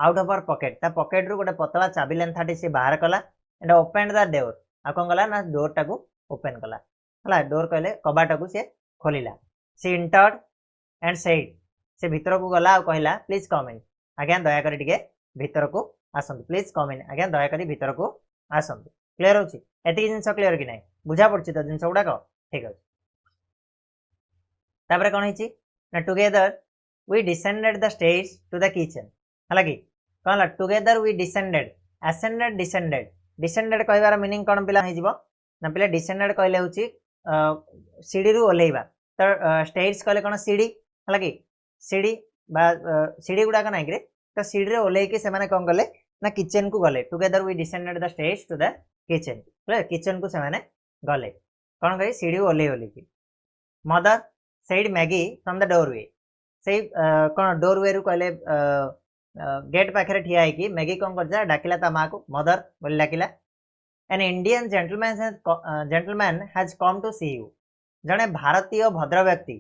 आउट ऑफ हर पॉकेट ता पॉकेट रु गोटे पतला चाबी लेंथाटी से बाहर कला एंड ओपन द डोर आ कौन कला ना डोर टाकू ओपन कला हला डोर कहले कबाटा को से खोलिला सी एंटर्ड एंड सेड से भीतर को गला आ कहला प्लीज कम इन आज्ञा दया करी टिके भीतर को आसंतु प्लीज कम इन आज्ञा दया करी भीतर को आसंतु क्लियर होची एति जिंस क्लियर कि नाही बुझा पड़ची तो जिंस गुडा को ठीक अछि तापर कोन हिची ना together we descended the stairs to the kitchen हला कि कहला together we descended ascended descended कहबार मीनिंग कोन पिला हे जिवो ना पिला डिसेंडेड कहले होची सीढ़ी रु ओलेइबा तो स्टेयर्स कहले कोन सीढ़ी हला कि सीढ़ी बा सीढ़ी गुडा का नाइकरे तो सीढ़ी रे ओलेइ के से माने कोन गले ना किचन को गले together we descended the stairs to the kitchen क्लियर किचन को से माने गले कोन गई सीढ़ी ओले की mother said Maggie from the doorway से कोन डोरवे रु कहले गेट पाखरे ठिया है कि मैगी कोन कर डाकिला ता मां को मदर बोली डाकिला an Indian gentleman has come to see you जने भारतीय भद्र व्यक्ति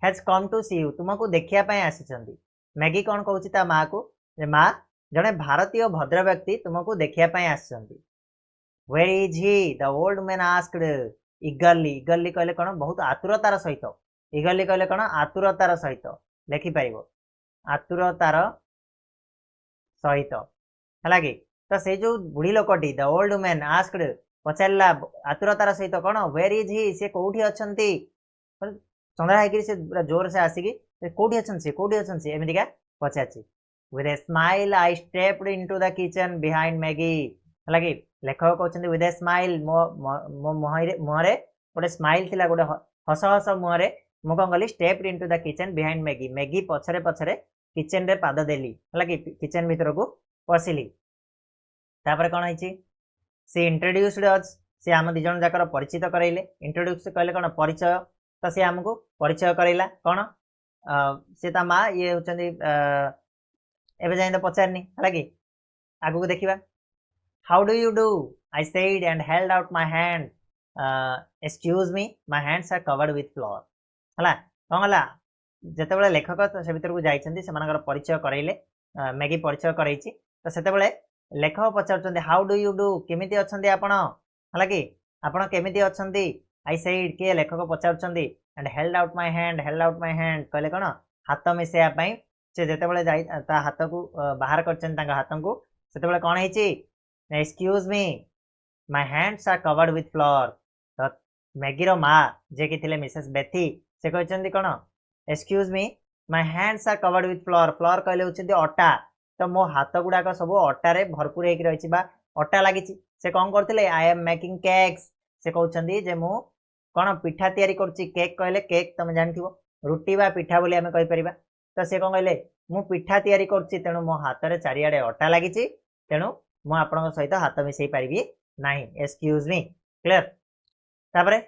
has come to see you तुमको देखिया पय आसीचंदी मैगी कोन कहउची ता मां को जे मां जने भारतीय भद्र व्यक्ति तुमको देखिया पय आसीचंदी where is he the old man asked eagerly कहले कोन बहुत आतुरतार सहित इगरली कहले कोन आतुरतार सहित लिखि परिबो आतुरतार सहित हला कि तो से जो बुढ़ी लोकटी द ओल्ड मैन आस्क्ड पचारला आतुरतार सहित कोन वेयर इज ही से कोठी अछंती चंद्रा है कि से जोर से आसी कि कोठी अछन से एमितिका पचाची with a smile I stepped into the kitchen behind Maggie हला कि लेखक कहउछंती विथ ए स्माइल मो मुहरे गोटे स्माइल थिला गोटे हस हस मुहरे मु कौन कली stepped into the kitchen behind Maggie Maggie पछरे पछरे किचन रे पाद देली हला कि किचन भीतर को पसिली तापर कोन हिची से इंट्रोड्यूस्ड अस से हम दि जन जाकर परिचित करैले इंट्रोड्यूस कहले कोन परिचय तो से हमको परिचय करैला कोन से ता मां ये होचंदी एबे जाई तो पचारनी हला कि आगु को देखिबा how do you do I said and held out my hand excuse me my hands are covered with flour हला कोन हला जते बेले लेखक से भीतर को जाइछंती से मानकर परिचय करैले मैगी परिचय करैछि तो सेते बेले लेखक पचारछंती हाउ डू यू डू केमिति अछंती आपण हला कि आपण केमिति अछंती आई सेड के लेखक पचारछंती and held out my hand कहले कोन हाथ मिसेया पई से जते बेले जाई ता हाथ को बाहर करछन तांगा हाथ को सेते बेले कोन हेछि excuse me my hands are covered with flour तो मैगी रो मां जे कि थिले मिसेस बेथी से कहछंती कोन excuse me my hands are covered with flour flour कहले होचंती अटा तो मो हाथ गुडा का सब अटा रे भरपूर हेकि रहिछि बा अटा लागिछि से कोन करथिले आई एम मेकिंग केक्स से कहउछंती जे मो कोन पिठा तयारी करछि केक कहले केक तुम जानथिबो रुटी बा पिठा बोली हमें कहि परिबा तो से कोन कहले मु पिठा तयारी करछि तेनु मो हाथ रे चारियाडे अटा लागिछि तेनु मु आपनक सहित हाथ मिसई पारिबी नाही एक्सक्यूज मी क्लियर तापरे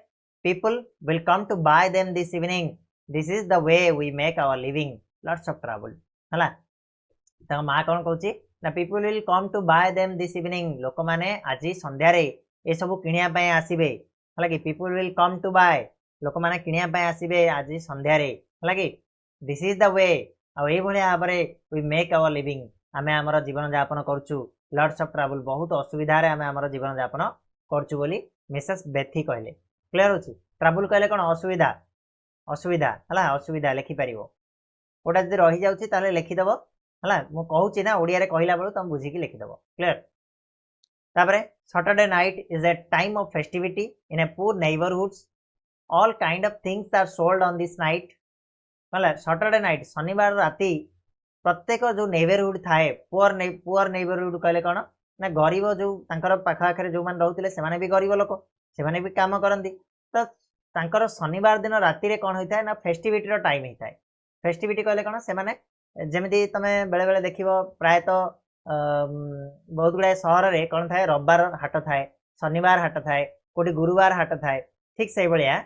people will come to buy them this evening this is the way we make our living lots of trouble हला त मा कोन कहउछि ना people will come to buy them this evening लोक माने आजि संध्या रे ए सब किनिया पय आसीबे हला कि people will come to buy लोक माने किनिया पय आसीबे आजि संध्या रे हला कि दिस इज द वे आ ए भले आबरे वी मेक आवर लिविंग आमे हमर जीवन यापन करछु लॉट्स ऑफ ट्रबल बहुत असुविधा रे आमे हमर जीवन यापन करछु बोली मिसेस बेथी कहले क्लियर होछि ट्रबल कहले कोन असुविधा असुविधा हला असुविधा लिखि परिबो ओटा जदि रहि जाउछि ताले लिखि दबो हला मु कहउछि ना ओडिया रे कहिला बेलु तुम बुझी कि लिखि दबो क्लियर तापरे Saturday night is a time of festivity in a poor neighbourhoods all kind of things are sold on this night हला सैटरडे नाइट शनिवार राती प्रत्येक जो नेबरहुड थाए पुअर नेबरहुड कहले कोन ना गरीब जो तांकर पाखा आखरे जो मान रहउतिले से माने भी गरीब लोक से माने भी काम करंदी तो तांकर शनिवार दिन राती रे कोन होइताय ना फेस्टिविटी रो टाइम होइताय फेस्टिविटी कहले कोन से माने जेमिति तमे बेले बेले देखिबो प्राय तो बहुत गुडा शहर रे कोन थाए रविवार हाट थाए शनिवार हाट थाए कोटी गुरुवार हाट थाए ठीक से बलिया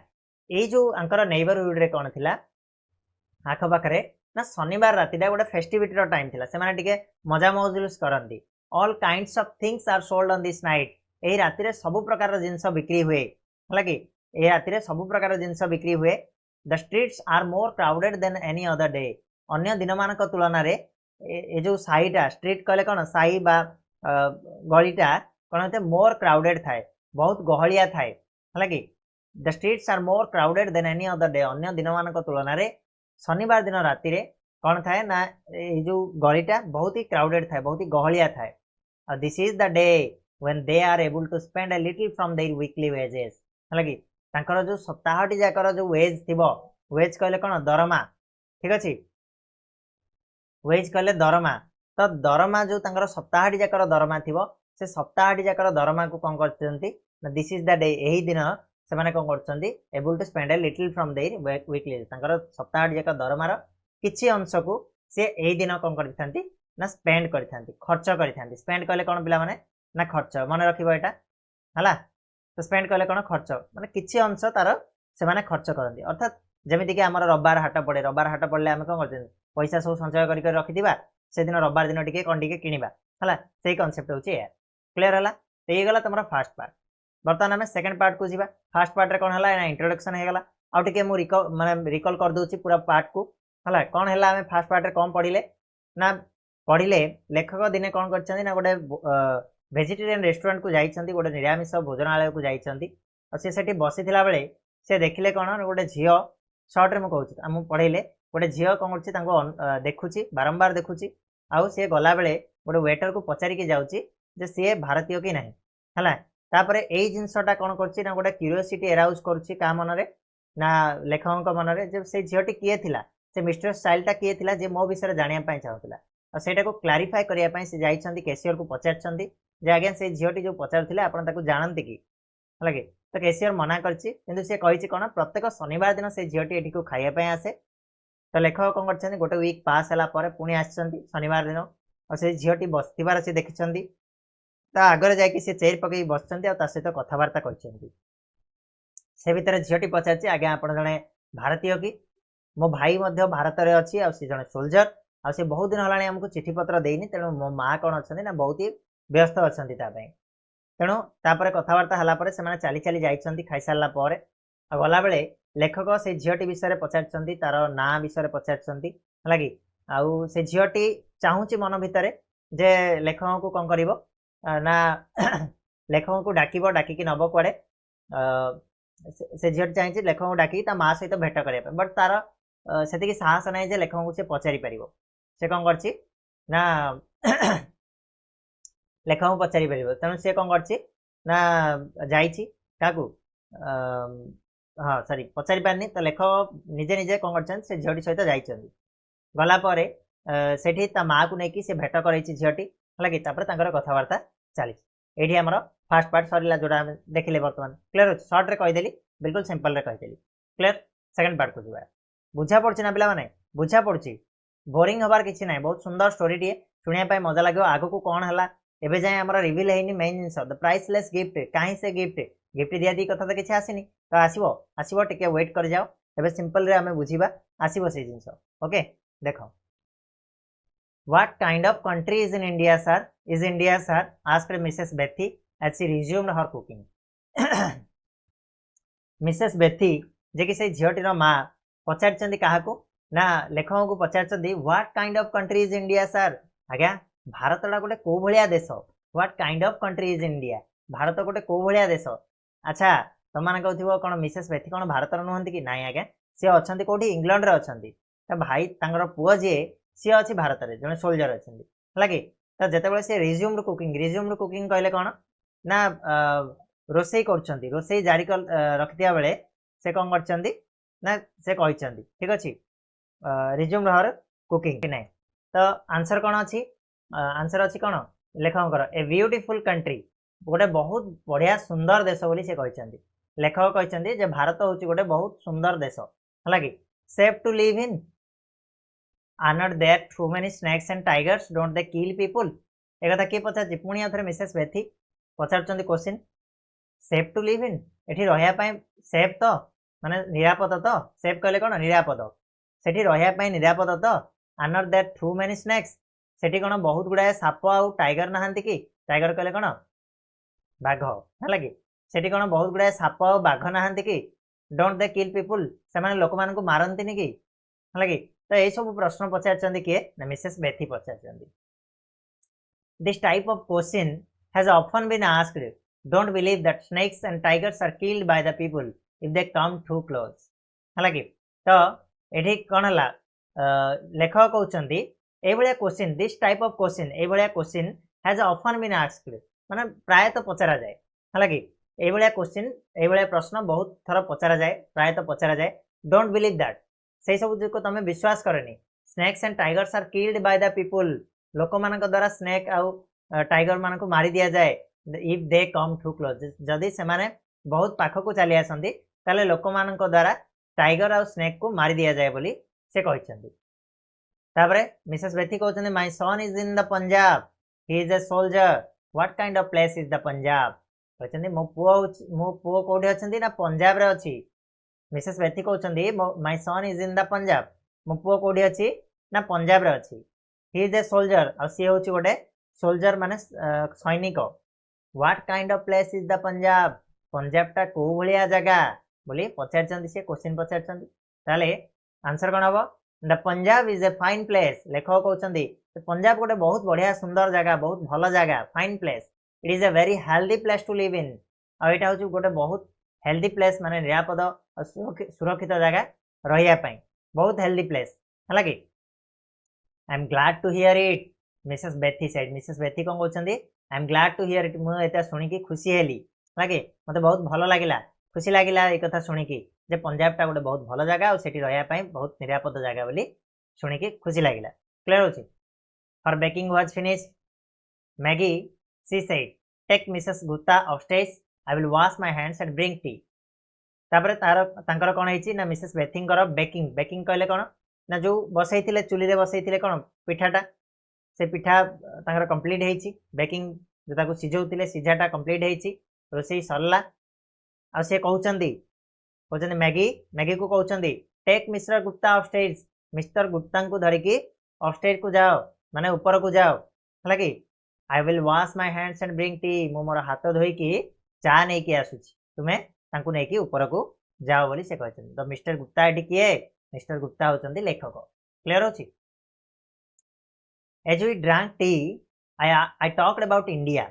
ए जो अंकर नेबरहुड रे कोन थिला आखो पाखरे ना शनिवार रातीटा गोटे फेस्टिविटी रो टाइम थिला से माने टिके मजा मौजुलुस करंदी all kinds of things are sold on this night एही राती रे सब प्रकार जिंस बिक्री हुए हला कि ए राती रे सब प्रकार जिंस बिक्री हुए the streets are more crowded than any other day अन्य दिन मानक तुलना रे ए जो साईटा स्ट्रीट कहले कौन साई बा गलीटा कौन होते मोर क्राउडेड थाए बहुत गहलिया थाए है कि the streets are more crowded than any other day अन्य दिन मान तुलन में शनिवार दिन राति रे कौन थाए ना ये जो गलीटा बहुत ही क्राउडेड थाए बहुत ही गहलिया थाए this is the day when they are able to spend a little from their weekly wages है कि तांकर जो सप्ताहटी जाकर जो वेज थिबो वेज कहले कौन दरमा ठीक अच्छे वेज कहले दरमा तो दरमा जो तांकर सप्ताहटी जाकर दरमा थिबो से सप्ताहटी जाकर दरमा को कौन करछंती दिस इज द डे यही दिन से माने कौन करछंती able to spend a little from their weekly तांकर सप्ताहटी जाकर दरमार किछि अंश को से यही दिन कौन करथांती ना स्पेंड करथांती खर्च करथांती स्पेंड कहले कौन पिला माने ना खर्च मन रखिबो एटा हला तो स्पेंड कहले कौन खर्च माने किछि अंश तार से माने खर्च करंती अर्थात जेमिति कि हमर रविवार हाट पड़े आम कौन करते पैसा सब संचय करके रखिथिबा से दिन रविवार दिन टिके कौन टिके किनिबा हला सेही कांसेप्ट होची या क्लियर हला तो ये गला तुमरा फर्स्ट पार्ट बर्तमान आम सेकंड पार्ट को जीवा फर्स्ट पार्ट रे कौन हला ना इंट्रोडक्शन हे गला आ टिके मु माने रिकॉल कर दोची पूरा पार्ट को हला कौन हला आम फर्स्ट पार्ट रे कौन पढिले ना पढिले लेखक दिने कौन करछंती ना गोटे वेजिटेरियन रेस्टोरेंट को जाइछंती गोटे निरामिष भोजनालय को जाइछंती और से सेठी बसिथिला बेले से देखिले कौन गोटे झियो शॉर्ट रे मु कहूची हम पढिले गोटे झियो कौन करछि तांको देखुची बारंबार देखुची आउ से गला बेले गोटे वेटर को पचारि के जाउची जे से भारतीय कि नहीं हला तापरे एई जिंसटा कौन करछि ना गोटे क्यूरियोसिटी एराउज करछि का मनरे ना लेखक मनरे जे से झियोटी किए थिला से मिस्टर स्टाइलटा किए थिला जे मो विषय जानिया पय चाहुथिला और सेटा को क्लैरिफाई करिया पय से जाइछंती कैशियर को पचारछंती जे आगे से झियोटी जो पचारथिले आपण ताको जानंती कि हला कि तो कैशियर मना करछि किंतु से कहिछि कोन प्रत्येक शनिवार दिन से झियोटी एठी को खाइया पय आसे तो लेखक कौन करछंती गोटे वीक पास हला परे पुणी आछंती शनिवार दिन और से झियोटी बसथिबार से देखिछंती ता आगरे जाय कि से चेयर पकई बसछंती और ता सहित कथावार्ता करछंती से भितर झियोटी पचारछि आगे आपण जणे भारतीय कि मो भाई मध्य भारत रे अछि आ से जणे सोल्जर आ से बहुत दिन हलाणी हमको चिठी पत्र देइनी तेणु मो माँ कौन अच्छे ना बहुत ही व्यस्त अच्छा तेणु तापर कथबार्ता है से चली चली जाइछंती खाई सारला परे आ गला बेले लेखक से झीटी विषय पचार तार ना विषय पचार है आउ से झीटी चाहूँगी मन भितर जे लेखक को कौन कर ना लेखक को डाकिक नब कुआड़े से झीटी चाहिए लेखक को डाकिक माँ सहित भेट करने बट तार से साहस ना जे लेखक को से पचारि पार से कौन कर लेखक को पचारि पार तेणु सी कौन कर हाँ सॉरी पचारि पारनी तो लेखक निजे निजे कौन कर झीटी सहित जाइछंती गलापर से माँ को लेकिन से भेट कर झीटी है कथबार्ता चली ये आम फास्ट पार्ट सरला जोड़ा देखिले बर्तमान क्लियर अच्छे सर्ट रे कहीदेली बिल्कुल सिंपल रे कहीदेली क्लियर सेकंड पार्ट को जी बुझा पड़ी ना पिला माने बुझा पड़ी बोरिंग हबार किसी ना बहुत सुंदर स्टोरी टे शुणा मजा लगे आग को कौन है एवं जाए आम रिविल है मेन जिन द प्राइसलेस गिफ्ट कहीं से गिफ्ट गिफ्ट दिया दी कथा तो किसी आसनी तो आसो आसो टे वेट कर जाओ एवं सिंपल रे आम बुझा आसो से जिन ओके देख What kind of country is in India, sir? Is India, sir? Asked Mrs. Bethy as she resumed her cooking. Mrs. Bethy जे कि से झीटीर माँ पचार क्या ना लेखक को पचार what kind of country is India sir आज्ञा भारत गोटे कौ भाया देश what kind of country is India Bharat गोटे कौ भाया देश अच्छा तुम मान कहूँ कौन मिसेस बेथी कौन भारत नुहति कि नाई आज्ञा सी अच्छा कौटी इंग्लैंड अच्छा भाई तर पुओ जी सी अच्छी भारत में जो सोल्जर अच्छा है तो जिते से रिज्यूम्ड कुकिंग कहले कौन ना रोसई कर रोसई जारी रखिया बेले से कौन कर ना से कहते ठीक अच्छे रिज्यूम्ड हर कुकिंग ना तो आंसर कौन अच्छी आंसर अच्छी कौन लेखक ए ब्यूटीफुल कंट्री गोटे बहुत बढ़िया सुंदर देश बोली से कहते लेखक कहते भारत हूँ गोटे बहुत सुंदर देश है कि safe to live in Are not there too many snakes and tigers? Don't they kill people? एक कथा किए पचार पुणी आउ थे मिसेस बेथी पचार question safe to live in एठी रहिया पय सेफ तो माने निरापद तो सेफ कहले कोन निरापद सेठी रहिया पय निरापद तो Are not there too many snakes? सेठी कोन बहुत गुडा साप आउ टाइगर नहांती कि टाइगर कहले कोन बाघ है कि सेठी कोन बहुत गुडा साप आउ बाघ नहांती कि डोंट दे किल पीपुल से माने लोक मान को मारंती कि है कि तो ये सब प्रश्न पचार किए ना मिसेस बेथी पचार this type of question has often been asked don't believe that snakes and tigers are killed by the people if they come too close है कि तो ये कौन है लेखक कहते ये question this type of question ये question has often been asked माने प्रायतः पचरा जाए है कि ये क्वेश्चन ये प्रश्न बहुत थर पचरा जाए प्रायतः पचरा जाए डोंट बिलीव दैट से सब को तुम विश्वास करनी snakes and tigers are killed by the people लोक मान द्वारा स्नेक आउ टाइगर मान को मारी दिया जाए if they come too close जदि से माने बहुत पाख को चली आसती ताले लोक मान द्वारा टाइगर आउ स्नेक को मारी दिया जाए बोली से कहते तापरे मिसेस बेथी कहते my son is in the Punjab he is a soldier what kind of place is the Punjab कहते मो पुओ कोठी अच्छी ना पंजाब रे अच्छी मिसेस बेथी कहते my son is in the Punjab मो पुओ कोठी अच्छी ना पंजाब रे अच्छी ही इज ए सोल्जर और सी हूँ गोटे सोल्जर माने सैनिक what kind of place is the Punjab पंजाबटा कौ भाया जगह बोली पचार से क्वेश्चन पचार आंसर कौन हम the Punjab is a fine place लेखक कहते पंजाब गोटे बहुत बढ़िया सुंदर जगह बहुत भल जगह fine place it is a very healthy place to live in आईटा हूँ गोटे बहुत हेल्दी प्लेस माने निरापद और सुरक्षित जगह रही बहुत हेल्दी प्लेस है कि I am glad to hear it Mrs Bethy said Mrs Bethy कौन कहते I am glad to hear it मुझे शुणिकी खुशी हेली है कि मत बहुत भल लगे खुशी लगे ये कथा शुणिकी जे पंजाबटा गोटे बहुत भल जगह और सेठी रही बहुत निरापद जगह बोली शुणिकी खुशी लगे क्लियर होची her baking was finish Maggie she said take Mrs Gupta upstairs I will wash my hands and bring tea तापर तार कौन है ना मिसेस बेथी बेकिंग बेकिंग कहले कौन ना जो बसई चुली रे बसई कौन पिठाटा से पिठा कंप्लीट होती बेकिंग जो सिझौले सिझाटा कंप्लीट होती रोसई सरला आ से कहते मैगी मैगी को कहते take Mr Gupta upstage Mr Gupta को धरिकी अपस्टेज को जाओ माने ऊपर को जाओ है कि आई will wash my hands and bring T मु मोर हाथ धोईकी चा नहीं कि आसुची तुम्हें तांको नहीं ऊपर को जाओ बोली से कहते तो मिस्टर गुप्ता ये किए मिस्टर गुप्ता होचंदी लेखक क्लियर होची as we drank tea I talked about India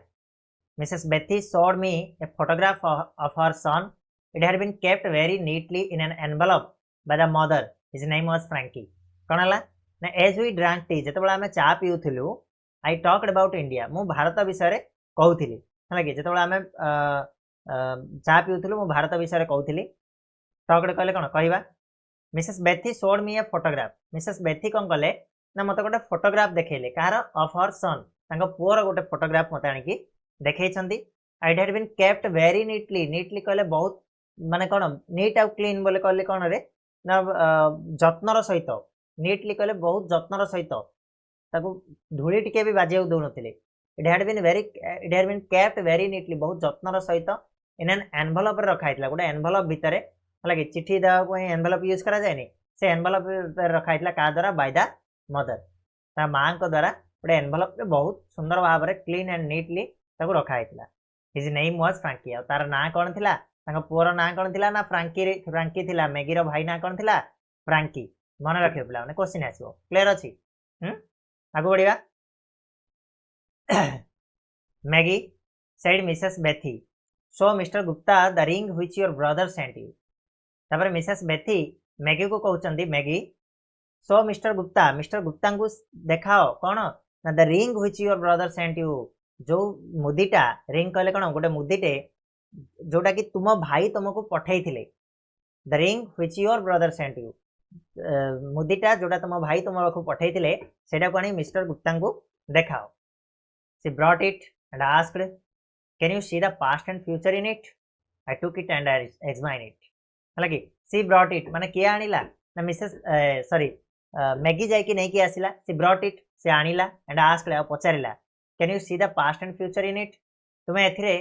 Mrs Bethy showed me a photograph of her son it had been kept very neatly in an envelope by the mother his name was Frankie कौन है ना as we drank T जिते आम चा पीऊलु आई talked about India मु भारत विषय कहूली है कि जिते आम चा पीऊलु मु भारत विषय कहूली टॉक्ड कहले कौन कहवा Mrs Bethy showed me a photograph Mrs Bethy कौन कले ना मत गोटे फोटोग्राफ देखले कहार ऑफ हर सन पुअर गोटे फोटोग्राफ मत आनिकी देखई it had been kept very neatly कहले बहुत माने कौन नीट आउ क्लीन बोले कहले कौन रे ना जत्नर सहित नीटली कहले बहुत जत्नर सहित धूली टिके भी बाजिया दौ नथिले it had been kept very neatly बहुत जत्नर सहित इन एन एनवेलप रखाइतला गोटे एनवेलप भितर है कि चिठी देवा एनवेलप यूज करा जाए से एनवेलप रखाइतला का द्वारा बाय द मदर ता माँ द्वारा गोटे एनवेलप बहुत सुंदर भाव में क्लीन एंड नीटली रखाई हिज नेम वाज फ्रांकी और तार ना कौन थिला पुअर ना कौन थिला ना फ्रांकी थिला मैगी रो भाई ना कौन थिला फ्रांकी मन रखियो पिला माने क्वेश्चन आसीबो क्लियर अछि आगु बढ़िया Maggi said Mrs Bethy so mister Gupta the ring which your brother sent you तापर मिसेस बेथी मैगी को कहउचंदी मैगी सो मिस्टर गुप्ता को देखाओ कौन ना the ring which your brother sent you जो मुदीटा रिंग कहले कौन गोटे मुदीटे जोटा कि तुम भाई तुमको पठे the ring which your brother sent you मुदीटा जोटा तुम भाई तुम पाखु पठे सेटा को आनी मिस्टर गुप्ता को देखाओ she brought it and asked can you see the past and future in it I took it and I examine it है कि सी ब्रॉट इट माने किए आनिला ना मिसेस सॉरी मैगी जाइकी नहीं कि आसिला सी ब्रॉट इट से आनिला एंड आस्क्ड पचारिला can you see the past and future in it तुम्हें ए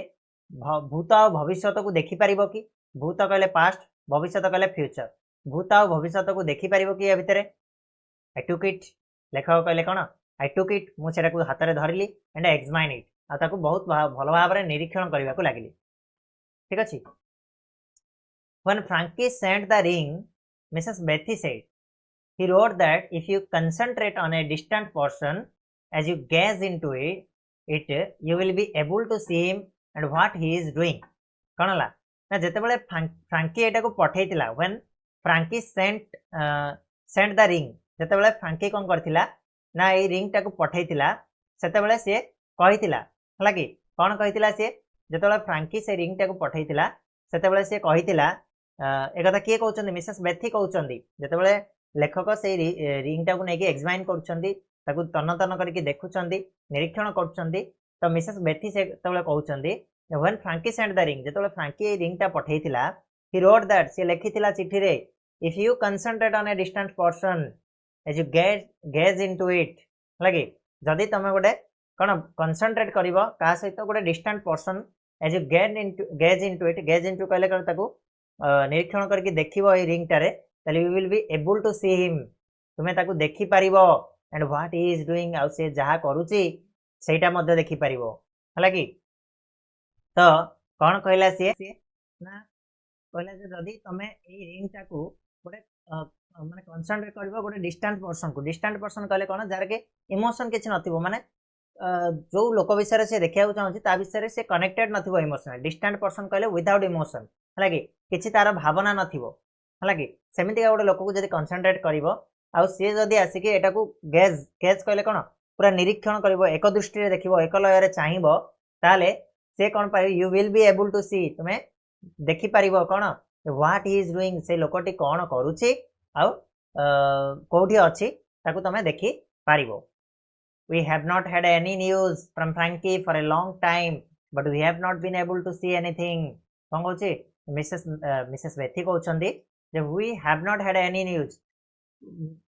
भूत आ भविष्य को देखिपार कि भूत कहले पास्ट भविष्य कहले फ्यूचर भूत आ भविष्य को देखिपार कि या भितर आई टुक इट लेखक कहले कौन आई टुक इट मुझे हाथ में धरली एंड एग्जामिन इट आ बहुत भल भाव में निरीक्षण करने को लगिली ठीक अच्छे when Frankie sent the ring Mrs Bethy said he wrote that if you concentrate on a distant person as you gaze into it you will be able to see him and what he is doing. कौन हला ना जेतेबेले Frankie एटा को पठेइतिला when Frankie sent the ring जेतेबेले Frankie कोन करथिला ना ए रिंग टा को पठेइतिला सेतेबेले से कहितिला हला कि कोन कहितिला से जेतेबेले फ्रांकी से रिंग टा को पठेइतिला सेतेबेले से कहितिला एकथा किए कहउचंदी मिसेस बेथी कहउचंदी जेतेबेले लेखक से रिंग टा को नेकी एग्जामिन करउचंदी ताकू तन तन करके देखुचंदी निरीक्षण करउचंदी तो मिसेस बेथी से तेबेले कहउचंदी when Frankie sent the ring जेतेबेले फ्रांकी रिंग टा पठेइतिला he wrote that से लेखितिला चिठी रे if you concentrate on a distant person as you gaze into it लगे जदी तमे गोटे कोन कंसंट्रेट करिवो का सहित गोटे distant person as you gaze into कहले कर ताकू निरीक्षण करके देखिवो ए रिंग टारे ताले you will be able to see him तुमे ताकू देखि परिवो and what he is doing आ से जहा करूची सेटा मध्ये देखि परिवो हला कि तो कौन कहला सी ना कहला जे जदी तमे ए रिंग टाकू गोटे माने कंसंट्रेट करबो गोटे डिस्टेंट पर्सन कहले कोन जार के इमोशन किछ नथिबो माने जो लोक विषय से देखिया चाहूँ ता विषय से कनेक्टेड नथिबो इमोशनल डिस्टेंट पर्सन कहले विदाउट इमोशन हला कि किछि तार भावना नथिबो हला कि सेमिति का गोटे लोक को जदी कंसंट्रेट करबो आ से जदी आसी के एटा को गेज कहले कोन पूरा निरीक्षण करबो एक दृष्टि रे देखिबो एक लय रे चाहिबो ताले से कोन पाइ you will be able to see तुमे देखि परिबो कोन व्हाट ही इज डूइंग से लोकटी कोन करूची आ कोठी अछि ताकू तमे देखि परिबो we have not had any news from Frankie for a long time but we have not been able to see anything कोन होची मिसेस बेथी कहउचंदी जे we have not had any news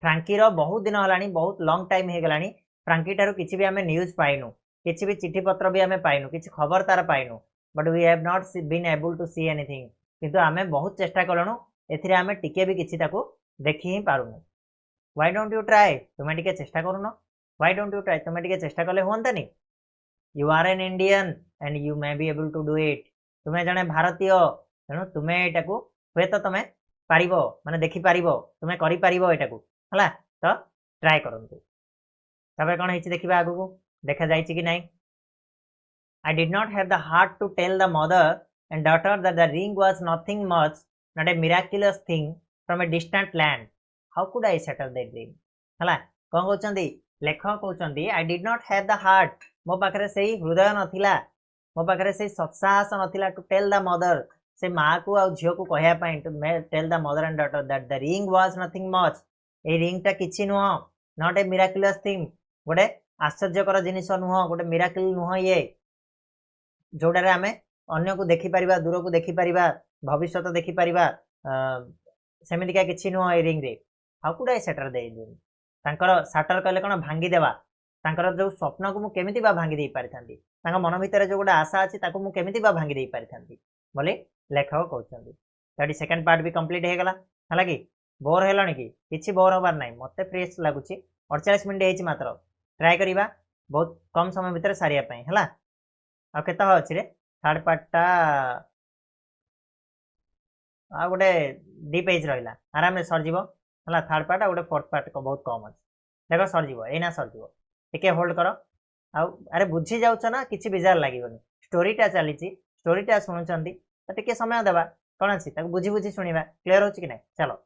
Frankie रो बहुत दिन हलानी बहुत लॉन्ग टाइम हे गलानी फ्रांकी टारो किछि भी हमें न्यूज़ पाइनु किछि भी चिठी पत्र भी हमें पाइनु किछि खबर तार पाइनु but we have not been able to see anything किंतु हमें बहुत चेष्टा करनु एथिरे हमें टिके भी किछि ताको देखि ही पारुनु व्हाई डोंट यू ट्राई तुमे टिके चेष्टा करूनो व्हाई डोंट यू ट्राई तुमे टिके चेष्टा करले होंतानी you are an Indian and you may be able to do it तुमे जने भारतीय तेनु तुमे एटाको होय तो तुमे पारिबो माने देखि पारिबो तुमे करि पारिबो एटाको हला तो ट्राई करंतु तबे कोन हिची देखिबा आगु देखा जायछि कि नाही I did not have the heart to tell the mother and daughter that the ring was nothing much, not a miraculous thing from a distant land. How could I settle that dream? हला कोन कहउचंदी लेखक कहउचंदी I did not have the heart मो पाखरे सेही हृदय नथिला मो पाखरे सेही सत्साहस नथिला to tell the mother से मां को आ झियो को कहया पई to tell the mother and daughter that the ring was nothing much a ring टा किछि नुह not a miraculous thing गोटे आश्चर्यकर जिनिस नुह गोटे मिराकल नुह ये जोडारे आमे अन्य को देखि परिबा दूर को देखि परिबा भविष्यत देखि परिबा सेमिति का किछि नुह ए रिंग रे हाउ कुड आई सेटर दे तांकर साटर कहले कोन भांगी देबा तांकर जो स्वप्न को मु केमिति बा भांगी देई पारिथांती तांका मन भितर जो गोटे आशा अछि ताको मु केमिति बा भांगी देई पारिथांती बोले लेखक कहउछंदी ताडी सेकंड पार्ट भी कंप्लीट हे गला हला कि बोर हेलनी कि किछि बोर होबार नै मते फ्रेश लागुची 48 मिनिट हेछि मात्र ट्राई करिबा बहुत कम समय भितर सारिया पई हला आ केता होछि रे थर्ड पार्ट टा आ गोटे डी पेज रहिला आराम रे सर जीवो हला थर्ड पार्ट आ गोटे फोर्थ पार्ट को बहुत कम अछि देखो सर जीवो एना सर जीवो टिके होल्ड करो आ अरे बुझी जाउछ ना किछि बिजार लागिबनी स्टोरी टा चलीची स्टोरी टा सुनुचंदी त टिके समय देबा कोन अछि ताको बुझी बुझी सुनिबा क्लियर होछि कि नै चलो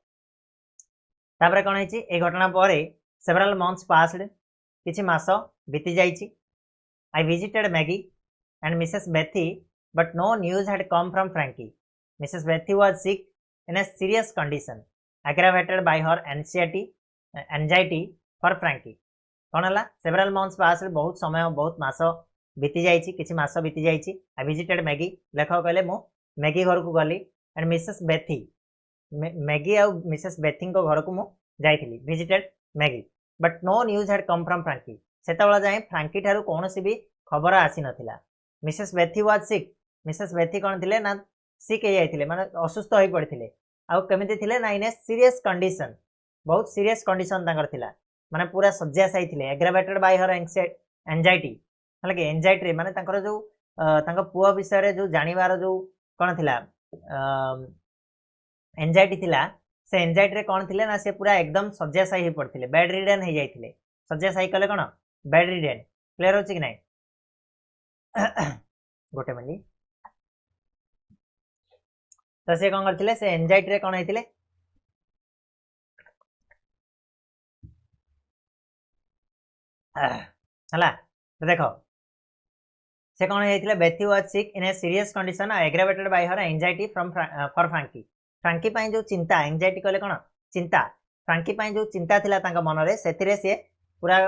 तापरे कोन हिची ए घटना परे सेवरल मंथ्स पास्ड किछि मास बीती जाईची I visited Maggie and Mrs. Bethy, but no news had come from Frankie. Mrs. Bethy was sick in a serious condition, aggravated by her anxiety for Frankie. कौन हला several months passed बहुत समय बहुत मास बीती जाईची किछि मास बीती जाईची I visited Maggie लेखक कहले मु मैगी घर को गली and Mrs. Bethy मैगी आ Mrs. Bethy को घर को मु जाईथिली visited Maggie but no news had come from Frankie सेतबेला जाय फ्रांकी ठारू कोनोसी भी खबर आसी नथिला Mrs Bethy was sick Mrs Bethy कोन थिले ना सिक हे जायथिले माने असुस्थ होई पड़थिले आ केमिति थिले ना इन सीरियस कंडीशन बहुत सीरियस कंडीशन तांकर थिला माने पूरा सज्जा साई थिले एग्रावेटेड बाय हर एंजाइटी मतलब कि एंजाइटी रे माने तांकर जो तांका पुआ विषय रे जो जानिबार जो कोन थिला एंजाइटी थिला से एंजाइटी रे कौन थिले ना से पूरा एकदम शଯ୍याशायी हो पड़थिले बेड रिडन हो जाइथिले शଯ୍याशायी कले कौन बेड रिडन क्लियर होची कि नाही गोटे मिनिट तो से कौन करथिले से एंजाइटी रे कौन हेतिले हला तो देखो से कौन हेतिले Bethy was sick in a serious condition aggravated by her anxiety from for Frankie Frankie पई जो चिंता एंजाइटी कहले कौन चिंता फ्रैंकी पई जो चिंता थिला तांका मन रे सेतिरे से पूरा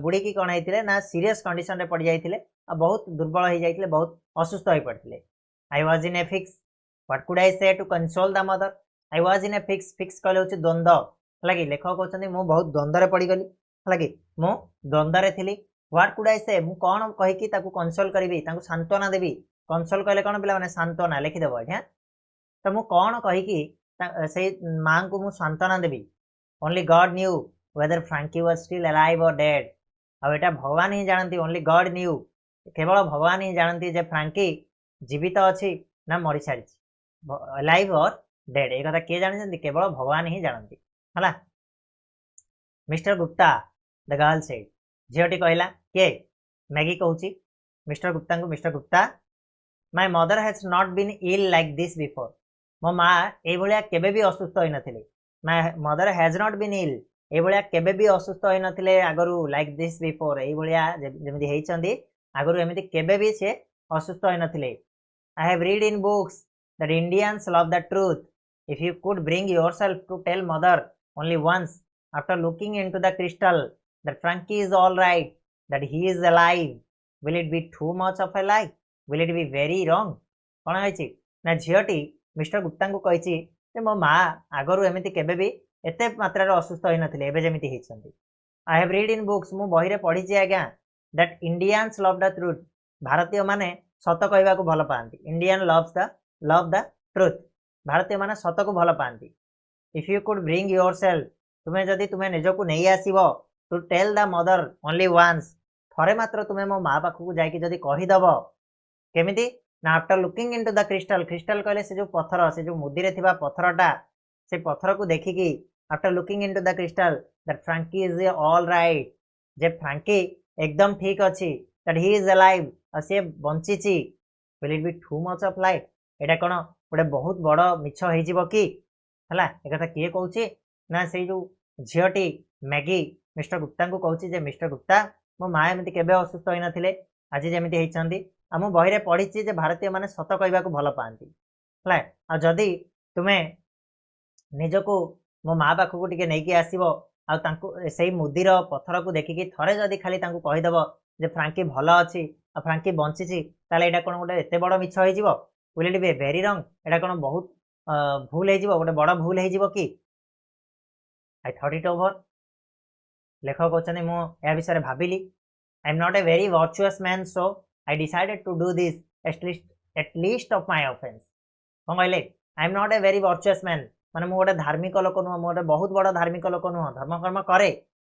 बुड़ी की कौन हेतिले ना सीरियस कंडीशन रे पड़ जाइथिले आ बहुत दुर्बल हो जाइथिले बहुत असुस्थ हो पड़थिले I was in a fix what could I say to console the mother I was in a fix fix कहले होची द्वंद्व हलाकी लेखक कहउछन्ती मु बहुत द्वंद्व रे पड़ी गली हलाकी मु द्वंद्व रे थिली व्हाट कुड आई से मु कोन कहि की ताकू कंसोल करबी ताकू सांत्वना देबी कंसोल कहले कोन पिला माने सांत्वना लिखि देबो ह तो मु कोन कहि की से मां को मु सांत्वना देबी only God knew whether Frankie was still alive or dead अब एटा भगवान ही जानती ओनली गॉड न्यू केवल भगवान ही जानती जे फ्रैंकी जीवित अछि ना मरि सारी अलाइव और डेड ए कथा के जानती केवल भगवान ही जानती हला Mr Gupta the girl said झीटी कहला के मैगी कहूची मिस्टर गुप्ता को Mr Gupta my mother has not been ill like this before मो माँ ए भलिया केबे भी असुस्थ होई नथिले my mother has not been ill ए भलिया केबे भी असुस्थ होई नथिले आगरु लाइक दिस बिफोर ए भलिया जेमिति हेइचंदी आगरु एमिति केबे भी से असुस्थ होई नथिले I have read in books that Indians love the truth if you could bring yourself to tell mother only once after looking into the crystal that Frankie is all right, that he is alive, will it be too much of a lie? Will it be very wrong? कौन है ना झीटी mister Gupta को कही मो माँ आगु एमती के एत मात्रा असुस्थ होई नथिले एबे जेमिति हेइछंती I have read in books मु बही रे पढ़ी आज्ञा that Indians love the truth भारतीय माने सत कहवा को भल पाती इंडियन लव द ट्रुथ भारतीय माने सत को भल पाती if you could bring yourself तुम्हें जदि तुम्हें निजको नहीं आसीबो to tell the mother only once थरे मात्र तुम्हें मो माँ पाखक जाकि जदि कहीदेव केमिति ना after looking into the crystal crystal कहले से जो पत्थर से जो मुदी रे थिबा पत्थरटा से पत्थर को देखिकी after looking into the crystal that Frankie is all right जे फ्रैंकी एकदम ठीक अछि दैट ही इज अलाइव आ से बंचीची will it be too much of life एटा कोन गोटे बहुत बड़ मिछ होई जिवो की हला ए कथा किए कहूची ना से जो झियोटी मैगी मिस्टर गुप्ता को कहूँ जे मिस्टर गुप्ता मो माँ एमती केबे असुस्थ होई नथिले आज जेमिति हेइचंदी आ मु बही रे पढ़ी जे भारतीय माने सत कहवा को भल पाती है आ जदि तुम्हें निजको मो माँ पाखक टिके नहीं आसबो आ से मुदीर पत्थर को देखिकी थरे जदि खाली कहीदेव जे फ्रैंकी भल अच्छी आ फ्रैंकी बंची ताले एटा कोन गोटे एते बड़ मिछ होई जिवो will it be very wrong एटा कोन बहुत भूल होई जिवो गोटे बड़ भूल होई जिवो की आई थॉट इट ओवर लेखक कहते मु या विषय भाविली I am not a very virtuous man so I decided to do this at least of my offence कौन कहले I am not a very virtuous man माने मु गोटे धार्मिक लोक नुह मु गोटे बहुत बड़ धार्मिक लोक नुह धर्म कर्म करे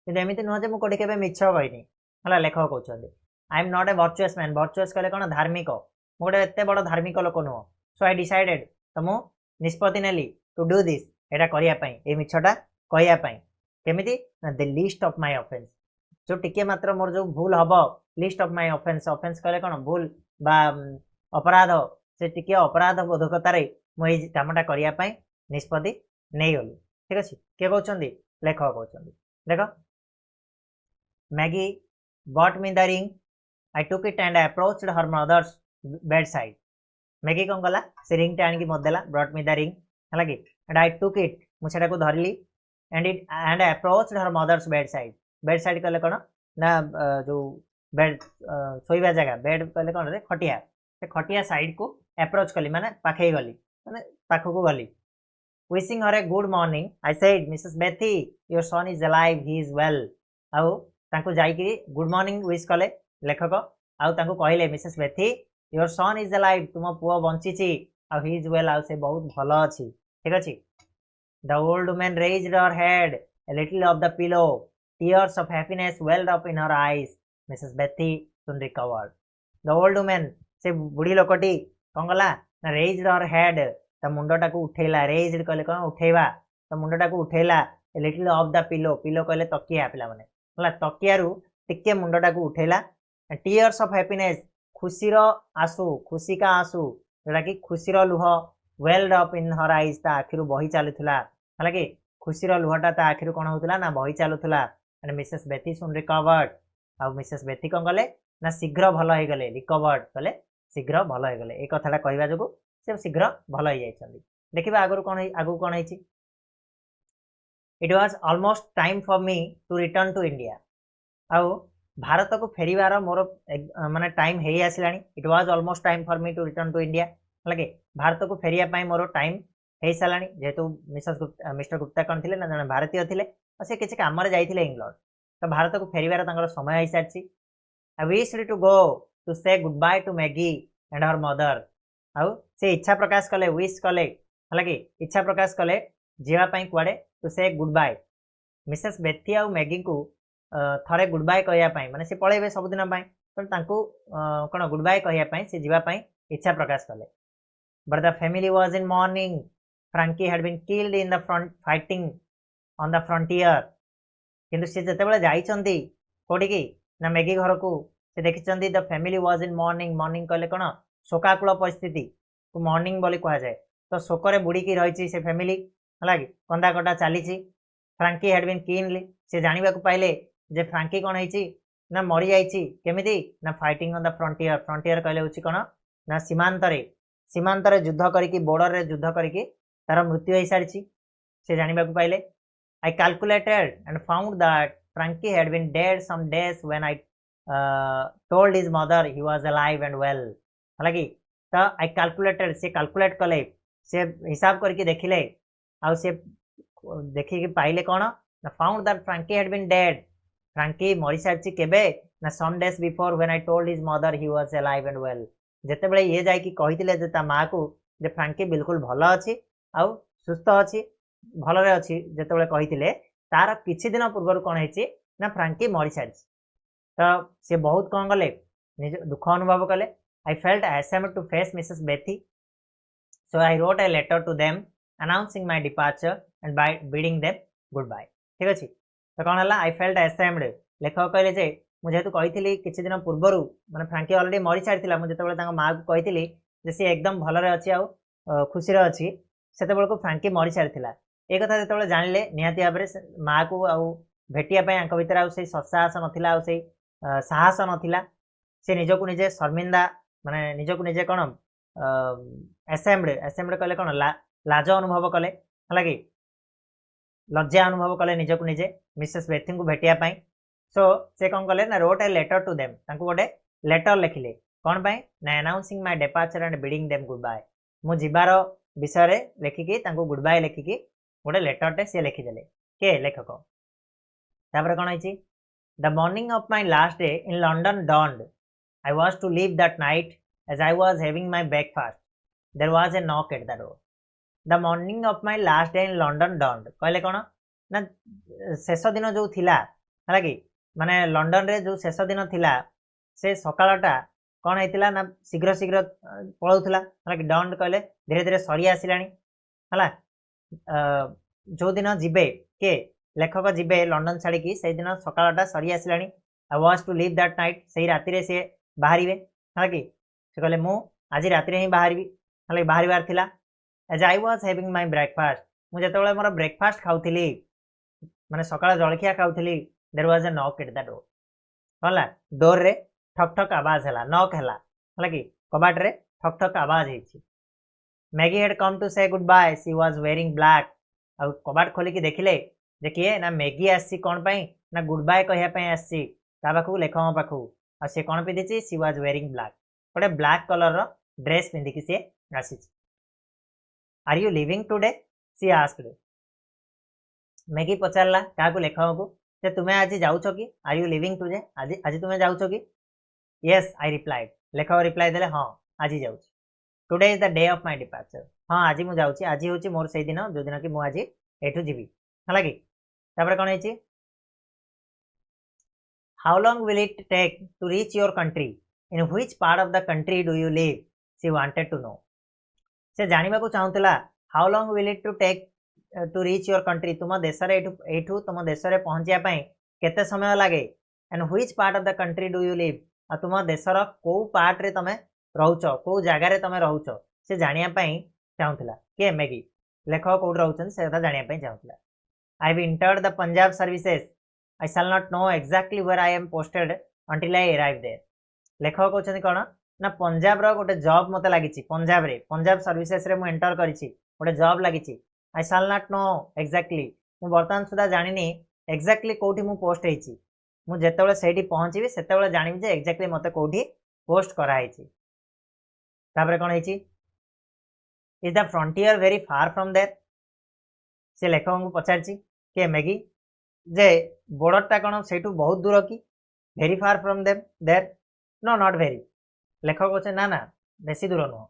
कि एमती नुह जे मुझे केबे मिछ कहनी है लेखक कहते I am not A virtuous man virtuous कहले कौन धार्मिक मु गोटे एते बड़ धार्मिक लोक नुह सो आई डिसाइडेड तो मु निष्पत्ति नेली टू डू दिस एटा करिया पई ए मिछटा कहया पई केमिति the list of my offence जो टिके मात्र मोर जो भूल हबो list of my offence offence कहले कोन भूल बा अपराध से टिके अपराध बोधकतारे मु ए कामटा करिया पई निष्पत्ति नै गली ठीक अछि के कहउछंदी लेखक कहउछंदी देखो Maggie bought me the ring I took it and approached her mother's bedside Maggie कोन गला से रिंग टा आनी मत देला ब्रॉट मी द रिंग हला कि एंड आई टुक इट मु सेटा को धरली and approached her mother's bedside कहले कोन ना जो बेड सोइबा जगह बेड कहले कोन रे खटिया से खटिया साइड को अप्रोच कली माने पाखै गली माने पाखो को गली wishing her a good morning I said Mrs बेथी your son is alive he is well आउ तांको जाई कि गुड मॉर्निंग विश कले लेखक आउ तांको कहले Mrs Bethy your son is alive तुम पुओ बंचीची आउ ही इज वेल आउ से बहुत भलो अछि ठीक अछि The old woman raised her head a little off the pillow. Tears of happiness welled up in her eyes. Mrs. Bethy soon recovered. The old woman से बुढ़ी लोकटी कौन गला ना raised her head ता मुंडटा को उठेला raised कहले कौन उठेवा तो मुंडटा को उठेला little of the pillow pillow कहले तकिया पिला माने हला तकिया रु टिके मुंडटा को उठेला टीयर्स ऑफ हैप्पीनेस खुशीर आंसू खुशी का आंसू जोटा कि खुशीर लुह welled up in her eyes ता आखिरु बही चालुथला हला कि खुशीर लुहटा ता आखिरु कोन होतला ना बही चालुथला and Mrs Bethy soon recovered आ मिसेस बेथी कोन गले ना शीघ्र भलो हे गले रिकवर्ड कले शीघ्र भलो हे गले ए कथाटा कहबा जोगु से शीघ्र भलो हे जाइछन्ती देखिबा आगु कोन हेछि it was almost time for me to return to India आउ भारत को फेरिवार मोर माने टाइम हे आसिलानी it was almost time for me to return to India लगे भारत को फेरिया पई मोर टाइम हे सालानी जेहेतु मिस्टर गुप्ता कौन थे ना जन भारतीय थे से किसी काम जाइए इंग्लैंड तो भारत को फेरिवार तांकर समय हो सारी I wished to go to say goodbye to Maggie and her mother आउ से इच्छा प्रकाश कले विश कले हालांकि इच्छा प्रकाश कले जीवाई कुआड़े to say good by Mrs Bethy आउ मैगी को थरे गुड बाय कहवाई माने से पलैबे सबुदिन तो कौन गुड बाय कहवाई से जीवाई इच्छा प्रकाश कले but the family was in mourning Frankie had been killed in the front fighting on the frontier किंतु से जते जाइछंती कोठी की ना मैगी घर को से देखिछंती the family was in mourning mourning कहले कोन शोकाकुल परिस्थिति को मॉर्निंग बोली कहा जाए तो शोकरे बुड़ी की रही से फैमिली हला कि कंदा कटा चली फ्रांकी हैड बीन किल्ड से जानिबा को पाइले जे फ्रांकी कोन हेछि ना मरी जाइछि केमिति ना fighting on the frontier frontier कहले होछि कोन ना सीमांतरे युद्ध करिकी बॉर्डर रे युद्ध करिकी तार मृत्यु हो सारी से जानिबा को पाइले I calculated and found that Frankie had been dead some days when I told his mother he was alive and well हालांकि तो आई कैलकुलेटेड से कैलकुलेट कले से हिसाब करके देखिले आउ से देखिकी पाइले कौन ना found that Frankie had been dead Frankie मरी सारी केबे ना some days before when I told his mother he was alive and well जेते बेले ये जाई कि कहितिले जे ता मां को जे फ्रांकी बिल्कुल भलो अछि आउ सुस्थ अछि भलरे अछि जेते बेले कहितिले तार किछि दिन पूर्व कोन हेछि ना फ्रांकी मरी सारी तो से बहुत कोन गले निज दुख अनुभव कले I felt ashamed to face Mrs Bethy so I wrote a letter to them announcing my departure and by bidding them goodbye ठीक अछि तो कोन हला आई फेल्ट ashamed लेखक कहले जे मुझे तो कही किसी दिन पूर्वर मैंने फ्रांकी अलरेडी मरी सारी मुझे जो माँ को कही सी एकदम भलरे अच्छी आउ खुशी अच्छी से को फ्रांकी मरी सारी एक कथा जो जानले निहाती भाव में माँ को आउ भेटियापाई भितर आउ से सत्साहस नाला आउ से साहस नाला से निजक निजे शर्मिंदा माने निजक निजे कौन एसेम्ड कहले कौन लाज अनुभव कले हालांकि लज्जा अनुभव कले निजक निजे मिसेस बेथी को भेटियापाई सो से कौन कले ना wrote a letter to them तांको गोटे लेटर लिखिले कौन पाई ना announcing my departure and bidding them goodbye मु जिबार विषय रे लिखिकी तांको गुड बाय लिखिकी गोटे लेटर टे से लिखिदेले के लेखक तापर कौन है the morning of my last day in London dawned I was to leave that night as I was having my breakfast there was a knock at the door the morning of my last day in London dawned कहले कौन ना शेष दिन जो थिला हालांकि माने London रे जो शेष दिन थिला से सकाळटा कौन होइतिला ना शीघ्र शीघ्र पळौथला हालांकि डाउन कहले धीरे धीरे सरी आसिलानी हला जो दिन जिबे के लेखक जिबे लंडन छाड़ी की से दिन सकाळटा सरी आसिलानी I was to leave that night सही राति रे से बाहरिबे हालांकि से कहले मु आज राति रे ही बाहरिबी हालांकि बाहरिबार थिला as I was having my breakfast मु जेतेबेले मोर ब्रेकफास्ट खाउथिली माने सकाळ जळखिया खाउथिली there was a knock at the door होला डोर रे ठक ठक आवाज हला नॉक हला हालांकि कबाट रे ठक ठक आवाज हेछि Maggie had come to say goodbye she was wearing black आ कबाट खोली की देखिले जे किए ना मैगी आसी कोन पई ना गुड बाय कहिया पई आसी ता पाखु लेखक पाखु आ से कोन पिदिछि शी वाज वेयरिंग ब्लैक गोटे ब्लैक कलर रो ड्रेस पिंधि की से आसी are you leaving today she asked Maggie पचारला काकू लेखक को जे तुमे आज जाउछो कि आर यू लिविंग टुडे आज आज तुमे जाउछो कि यस आई रिप्लाइड लेखक रिप्लाई देले हां आज जाउछि today is the day of my departure हां आज मु जाउछि आज होछि मोर सेही दिन जो दिन कि मु आज एठु जीवी हला कि तापर कोन हेछि how long will it take to reach your country in which part of the country do you live she wanted to know से जानिबा को चाहुतला how long will it to take to reach your country तुम देश एठू तुम देश में पहुँचा केते समय लगे and which part of the country do you live आ तुम देशर कौ पार्ट रे तुम रोच कौ जगार तुम रोच से जानापी चाहूला किए मैगी लेखक कौट रोच से जानापी चाहूला I have entered the Punjab services I shall not know exactly where I am posted until I arrive there लेखक कहते कौन ना पंजाब रो गोटे जॉब मते लगी पंजाब रे पंजाब सर्विसेज रे मु एंटर करिछि गोटे जॉब लगी आई शैल नॉट नो एक्जाक्टली मु वर्तमान सुधा जानिनी एक्जाक्टली कोठी मु पोस्ट हेछि मु जेतेबेले सेठी पहुंचीबी सेतेबेले जानिबी जे एक्जाक्टली मते कोठी पोस्ट करा हेछि तापरे कोन हेछि is the frontier very far from there से लेखक को पचारछि के मैगी जे बॉर्डर टा कोन सेठू बहुत दूर की very far from there no not very लेखक कहते ना ना बेसी दूर नुह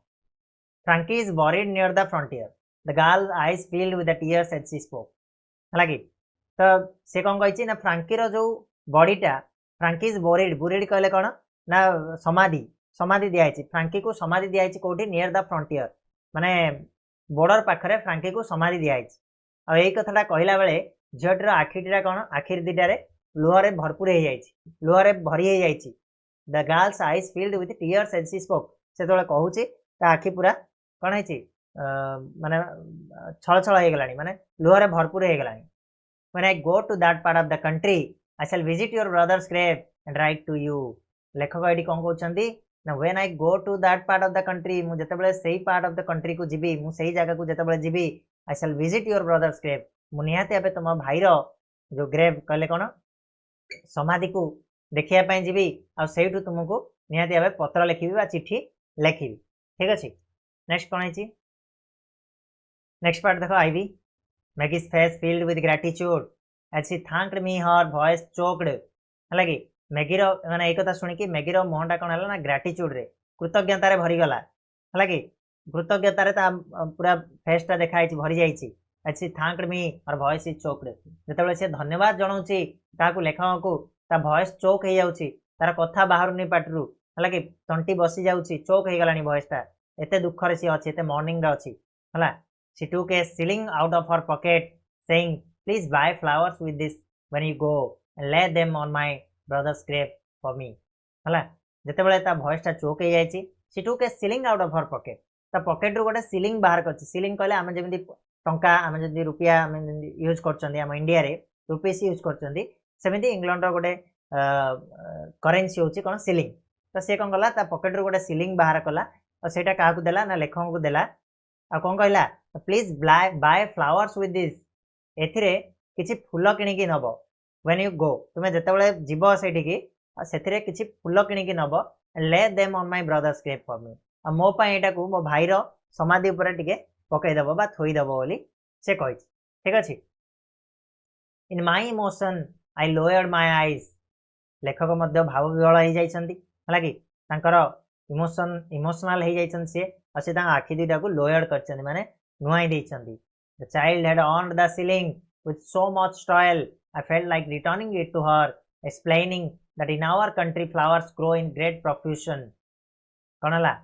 Frankie is buried near the frontier the girl eyes filled with the tears as she spoke है कि तो से कौन कही ना फ्रांकी रो जो बॉडीटा फ्रांकी इज बरीड बुरीड कहले कौन ना समाधि समाधि दिखाई फ्रांकी को समाधि दिखाई कौटी नियर द फ्रंटियर माने बॉर्डर पाखरे फ्रांकी को समाधि दिखाई आ यही कथाटा कहला बेले झीटर आखिटा कौन आखिर दुटारे लुहरे भरपूर हो जाए लुहरे भरी हो जाए the girl's eyes filled with tears as she spoke से कहूँ आखि पूरा कौन है माने छल छल हो गलानी माने लुहरे भरपूर हो गलानी When I go to that part of the country, I shall visit your brother's grave and write to you. लेखक एटी कौन कहते ना when I go to that part of the country मु जेतेबेले सेही part of the country को GB मु सेही जगह को जेतेबेले GB I shall visit your brother's grave मु निहाती आबे तुम भाईर जो ग्रेव कहले कौन समाधि को देखिया पई जीबी आ सेहीठु तुमको निहाती आबे पत्र लिखिबी बा चिट्ठी लिखिबी ठीक अछि नेक्स्ट कोन है नेक्स्ट पार्ट देखो ivy Maggie's face filled with gratitude as she thanked me. Her voice choked. है कि मैगी मैंने एक कथा शुणी मैगी मुहटा कौन है ना ग्राटिट्यूड रे कृतज्ञता रे भरी गला है कि कृतज्ञता रे पूरा फेसटा देखाई भरी जाइए as she thanked me. Her voice is choked. जितेबाला सी धन्यवाद जनाऊँगी क्या लेखक को ता वॉइस चोक हो जाऊँगी तार कथा बाहर नहीं पाटरू है कि तंटी बसी जाऊँगी चोक हो गलानी वॉइसटा एत दुखरे सी अच्छी एत मॉर्निंग अच्छी है She took a shilling out of her pocket, saying, "Please buy flowers with this when you go, and lay them on my brother's grave for me." हला जेतेबेले ता वॉइसटा चोक हो जायछि she took a shilling out of her pocket ता pocket रो गोटे ceiling बाहर करछि ceiling कहले आमे जेमिति टंका आमे जदि रुपया आमे यूज करछन्ती आम इंडिया रे रुपीस यूज करछन्ती सेमिति इंग्लैंड रो गोटे करेंसी होछि कोन सिलिंग तो से कोन गला ता पॉकेट रो गोटे सिलिंग बाहर कला और सेटा काहा को देला ना लेखक को देला आ कोन कहला please buy flowers with this एथिरे किछि फूल किनिकी नब व्हेन यू गो तुमे जेतेबेले जीव सेठिकी सेथिरे किछि फूल किनिकी नब lay them on my brother's grave for me आ मो पई एटा को मो भाईर समाधि ऊपर टिके पकई देबो बा थोई देबो बोली से कहि ठीक अछि in my emotion I lowered my eyes लेखक मध्य भाव विहल हो जाइछन्ती हला कि तांकर इमोशनल हो जाइछन से असे तां आखि दुटा को लोयर्ड करछन्ती माने नुआई देइछन्ती the child had earned the shilling with so much toil I felt like returning it to her explaining that in our country flowers grow in great profusion कौन है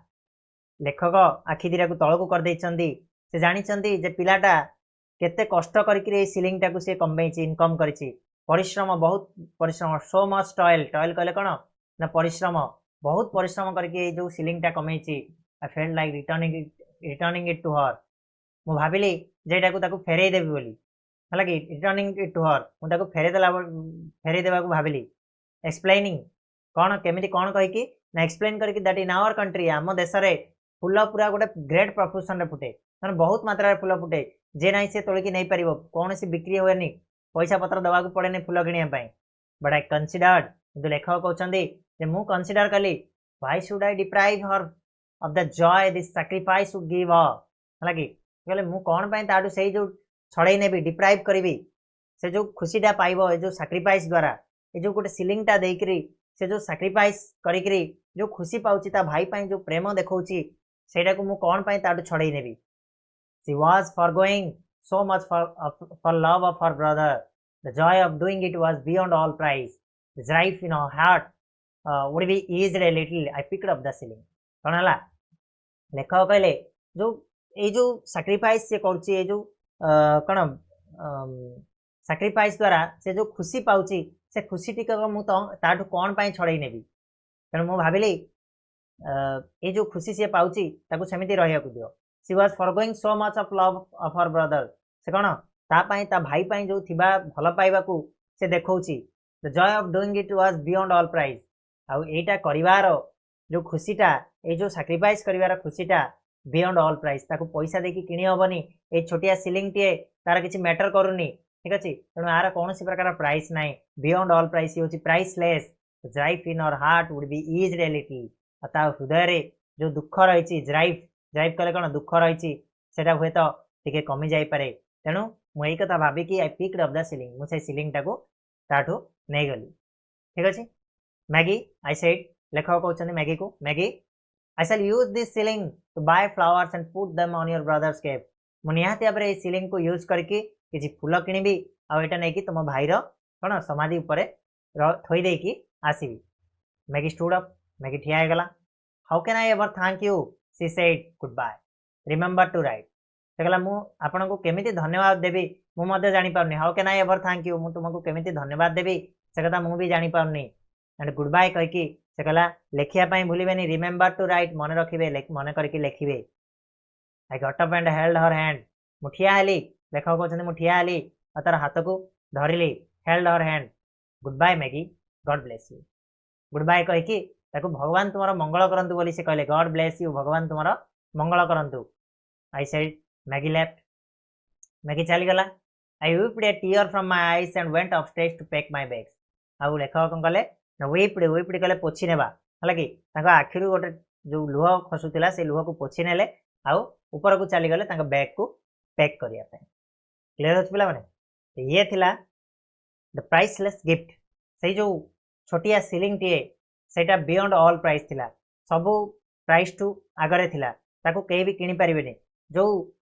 लेखक आखि दुटा को तल को कर देइछन्ती से जानिछन्ती जे पिलाटा केते कष्ट करके सिलिंगटा को से कमबैछि इनकम करिछि परिश्रम बहुत परिश्रम सो मच टॉयल टॉयल कहले कौन ना परिश्रम बहुत परिश्रम करके जो सिलिंगटा कमैछि I felt like returning it to her मु भाविली जेटा को ताको फेरई देबी बोली है कि रिटर्निंग इट टू हर मुझे फेरई देवा भाविली एक्सप्लेनिंग कौन केमिति कौन कहीकि ना एक्सप्लेन करके दैट इन आवर कंट्री आम देश में फूल पूरा गोटे ग्रेट प्रफ्यूजन फुटे मैंने बहुत मात्रा फूल फुटे जे ना से तोलिकी नहीं पार कौन सी बिक्री हुए पैसा पत्र दवा को पड़े फूल किणा बट आई कनसीडर्ड किंतु लेखक कहते मु कनसीडर कली why should I deprive her of the Joy this sacrifice would give है कि कहले मु कौन पाई ताडू से जो छड़े नेबी डिप्राइव करी से जो खुशीटा पाइब ए जो सैक्रिफाइस द्वारा ए जो गोटे सिलिंगटा देकरी से जो सैक्रिफाइस करी जो खुशी पाउची ता भाई पाई जो प्रेम देखौची सेटा को मु कौन पाई ताडू छड़े नेबी she was forgoing so much for love of her brother. The joy of doing it was beyond all price. The strife in her heart would be eased a little. I picked up the ceiling. कौन है लेखक कहले जो ये जो sacrifice से करुच्ची जो कौन सैक्रिफाइस द्वारा से जो खुशी पाउची से खुशी टिक मु ताठू कौन पाई छड़ई नेबी तेणु मु भाविली ये जो खुशी सी पाउची ताकू सेमिति रहिया को दियो she was forgoing so much of love of her brother से कौन ता पाई ता भाई पाई जो थिबा भल पाइबा को से देखौची the joy of doing it was beyond all price आउ एटा करिवार जो खुशीटा ए जो सैक्रिफाइस करिवार खुशीटा बियॉन्ड ऑल प्राइस ताकू पैसा देकी किणी हबनी ए छोटिया सीलिंग टीए तार किछि मैटर करूनी ठीक अछि तेणु आर कौनसी प्रकार प्राइस नाही बियॉन्ड ऑल प्राइस होची प्राइसलेस ड्राइव इन और heart would be is reality ता हृदय रे जो दुख रही ड्राइव ड्राइव कले कौन दुख रही सेटा हुए तो टिके कमी जाई पारे तेणु मु एई कथा भाबी कि I picked up the ceiling मु से सीलिंग टाको ताठू नै गली ठीक अछि मैगी आई सेड लेखक कहउछन मैगी को Maggie I shall use this shilling to buy flowers and put them on your brother's cape मु निहाती भाबरे ए सीलिंग को यूज करके किछि फूल किनिबी आ एटा नै कि तुम भाईर कोन समाधि ऊपर थोई देकी कि आसीबी मैगी स्टूड अप मैगी ठिया गला how can I ever thank you she said goodbye remember to write से कहला मु आपन को केमिति धन्यवाद देबी मु मध्य जानि पाउनी how can I ever thank you मु तुमको केमिति धन्यवाद देबी से कथा मु भी जानि पाउनी एंड गुड बाय कहि कि से कहला लेखिया पई भूलिबेनी रिमेंबर टू राइट मन रखिबे मन करके लेखिबे I got up and held her hand मु ठिया हली लेखक कहछन मु ठिया हली आ तार हाथ को धरिली held her hand goodbye Maggie God bless you goodbye कहि कि ताको भगवान तुमरो मंगल करंतु बोली से कहले गॉड ब्लेस यू भगवान तुमरो मंगल करंतु I said Maggie left Maggie चली गला I wept a tear from my eyes and went upstage to pack my bags आ लेखक कौन कले वीप्ड कले पोछि नेबा हला कि ताको आखिरु गोटे जो लुह खसुतिला से लुह को पोछि नेले आउ ऊपर को चली गले ताको बैग को पैक करिया पे क्लियर होछ पिला माने ये थिला द प्राइसलेस गिफ्ट से जो छोटिया सीलिंग टीए सेटा बियॉन्ड ऑल प्राइस थिला सबु प्राइस टू आगरे थिला ताको केही भी किनि परिबेनी जो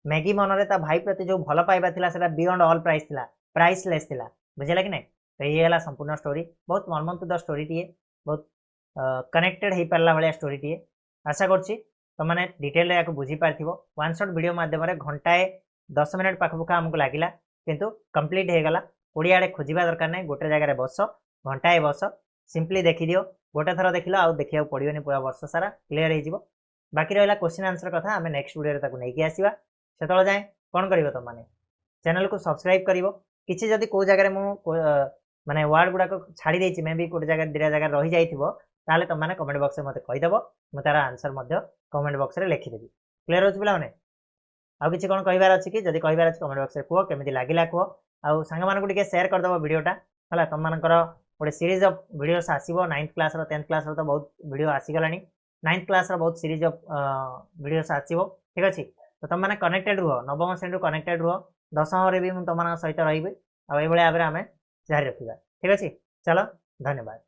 मैगी मनरे ता भाई प्रति जो भल पाइबा थिला सेटा बियॉन्ड ऑल प्राइस थिला प्राइसलेस थिला बुझिला कि नै तो ये हला संपूर्ण स्टोरी बहुत मर्मंतुद स्टोरी टीए बहुत कनेक्टेड हे परला भलिया स्टोरी टीए आशा करछि तो माने डिटेल रे याको बुझी पारथिबो वन शॉट वीडियो माध्यम रे घंटाए 10 मिनिट पाखपुखा हमको लागिला किंतु कंप्लीट हे गला ओडिया रे खोजिबा दरकार नै गोटे जगह रे बस घंटाए बस सिंपली देखि दियो गोटे थर देखिलो आ देखिया पड़ियोनी पूरा वर्ष सारा क्लियर हे जिवो बाकी रहला क्वेश्चन आंसर कथा हमें नेक्स्ट वीडियो रे ताको नै कि आसीबा सेतळ जाय कोन करिवो त माने चैनल को सब्सक्राइब करिवो किछि जदी को जगह रे मु माने वर्ड गुडा को छाडी देछि मे भी कोटे जगह दिरा जगह रहि जाइथिबो ताले त माने कमेंट बॉक्स रे मते कहि देबो मु तारा आंसर मध्य कमेंट बॉक्स रे लिखि देबी क्लियर होछ बिला माने आ किछि कोन कहिबार अछि कि जदी कहिबार अछि कमेंट बॉक्स रे को केमिति लागिला को आ संग मान को टिके शेयर कर देबो वीडियोटा हला तम मानकर गोटे सीरीज ऑफ वीडियोस आसीबो 9th क्लास रो 10th क्लास रो तो बहुत वीडियो आसी गलानी 9th क्लास रो बहुत सीरीज ऑफ वीडियोस आसीबो ठीक अछि तो तुम माने कनेक्टेड रहो नवम श्रेणी कनेक्टेड रहो 10th रे भी मु तुम सहित रहिबे आ एई बळे आबरे हमें जारी रखिबा ठीक अछि चलो धन्यवाद।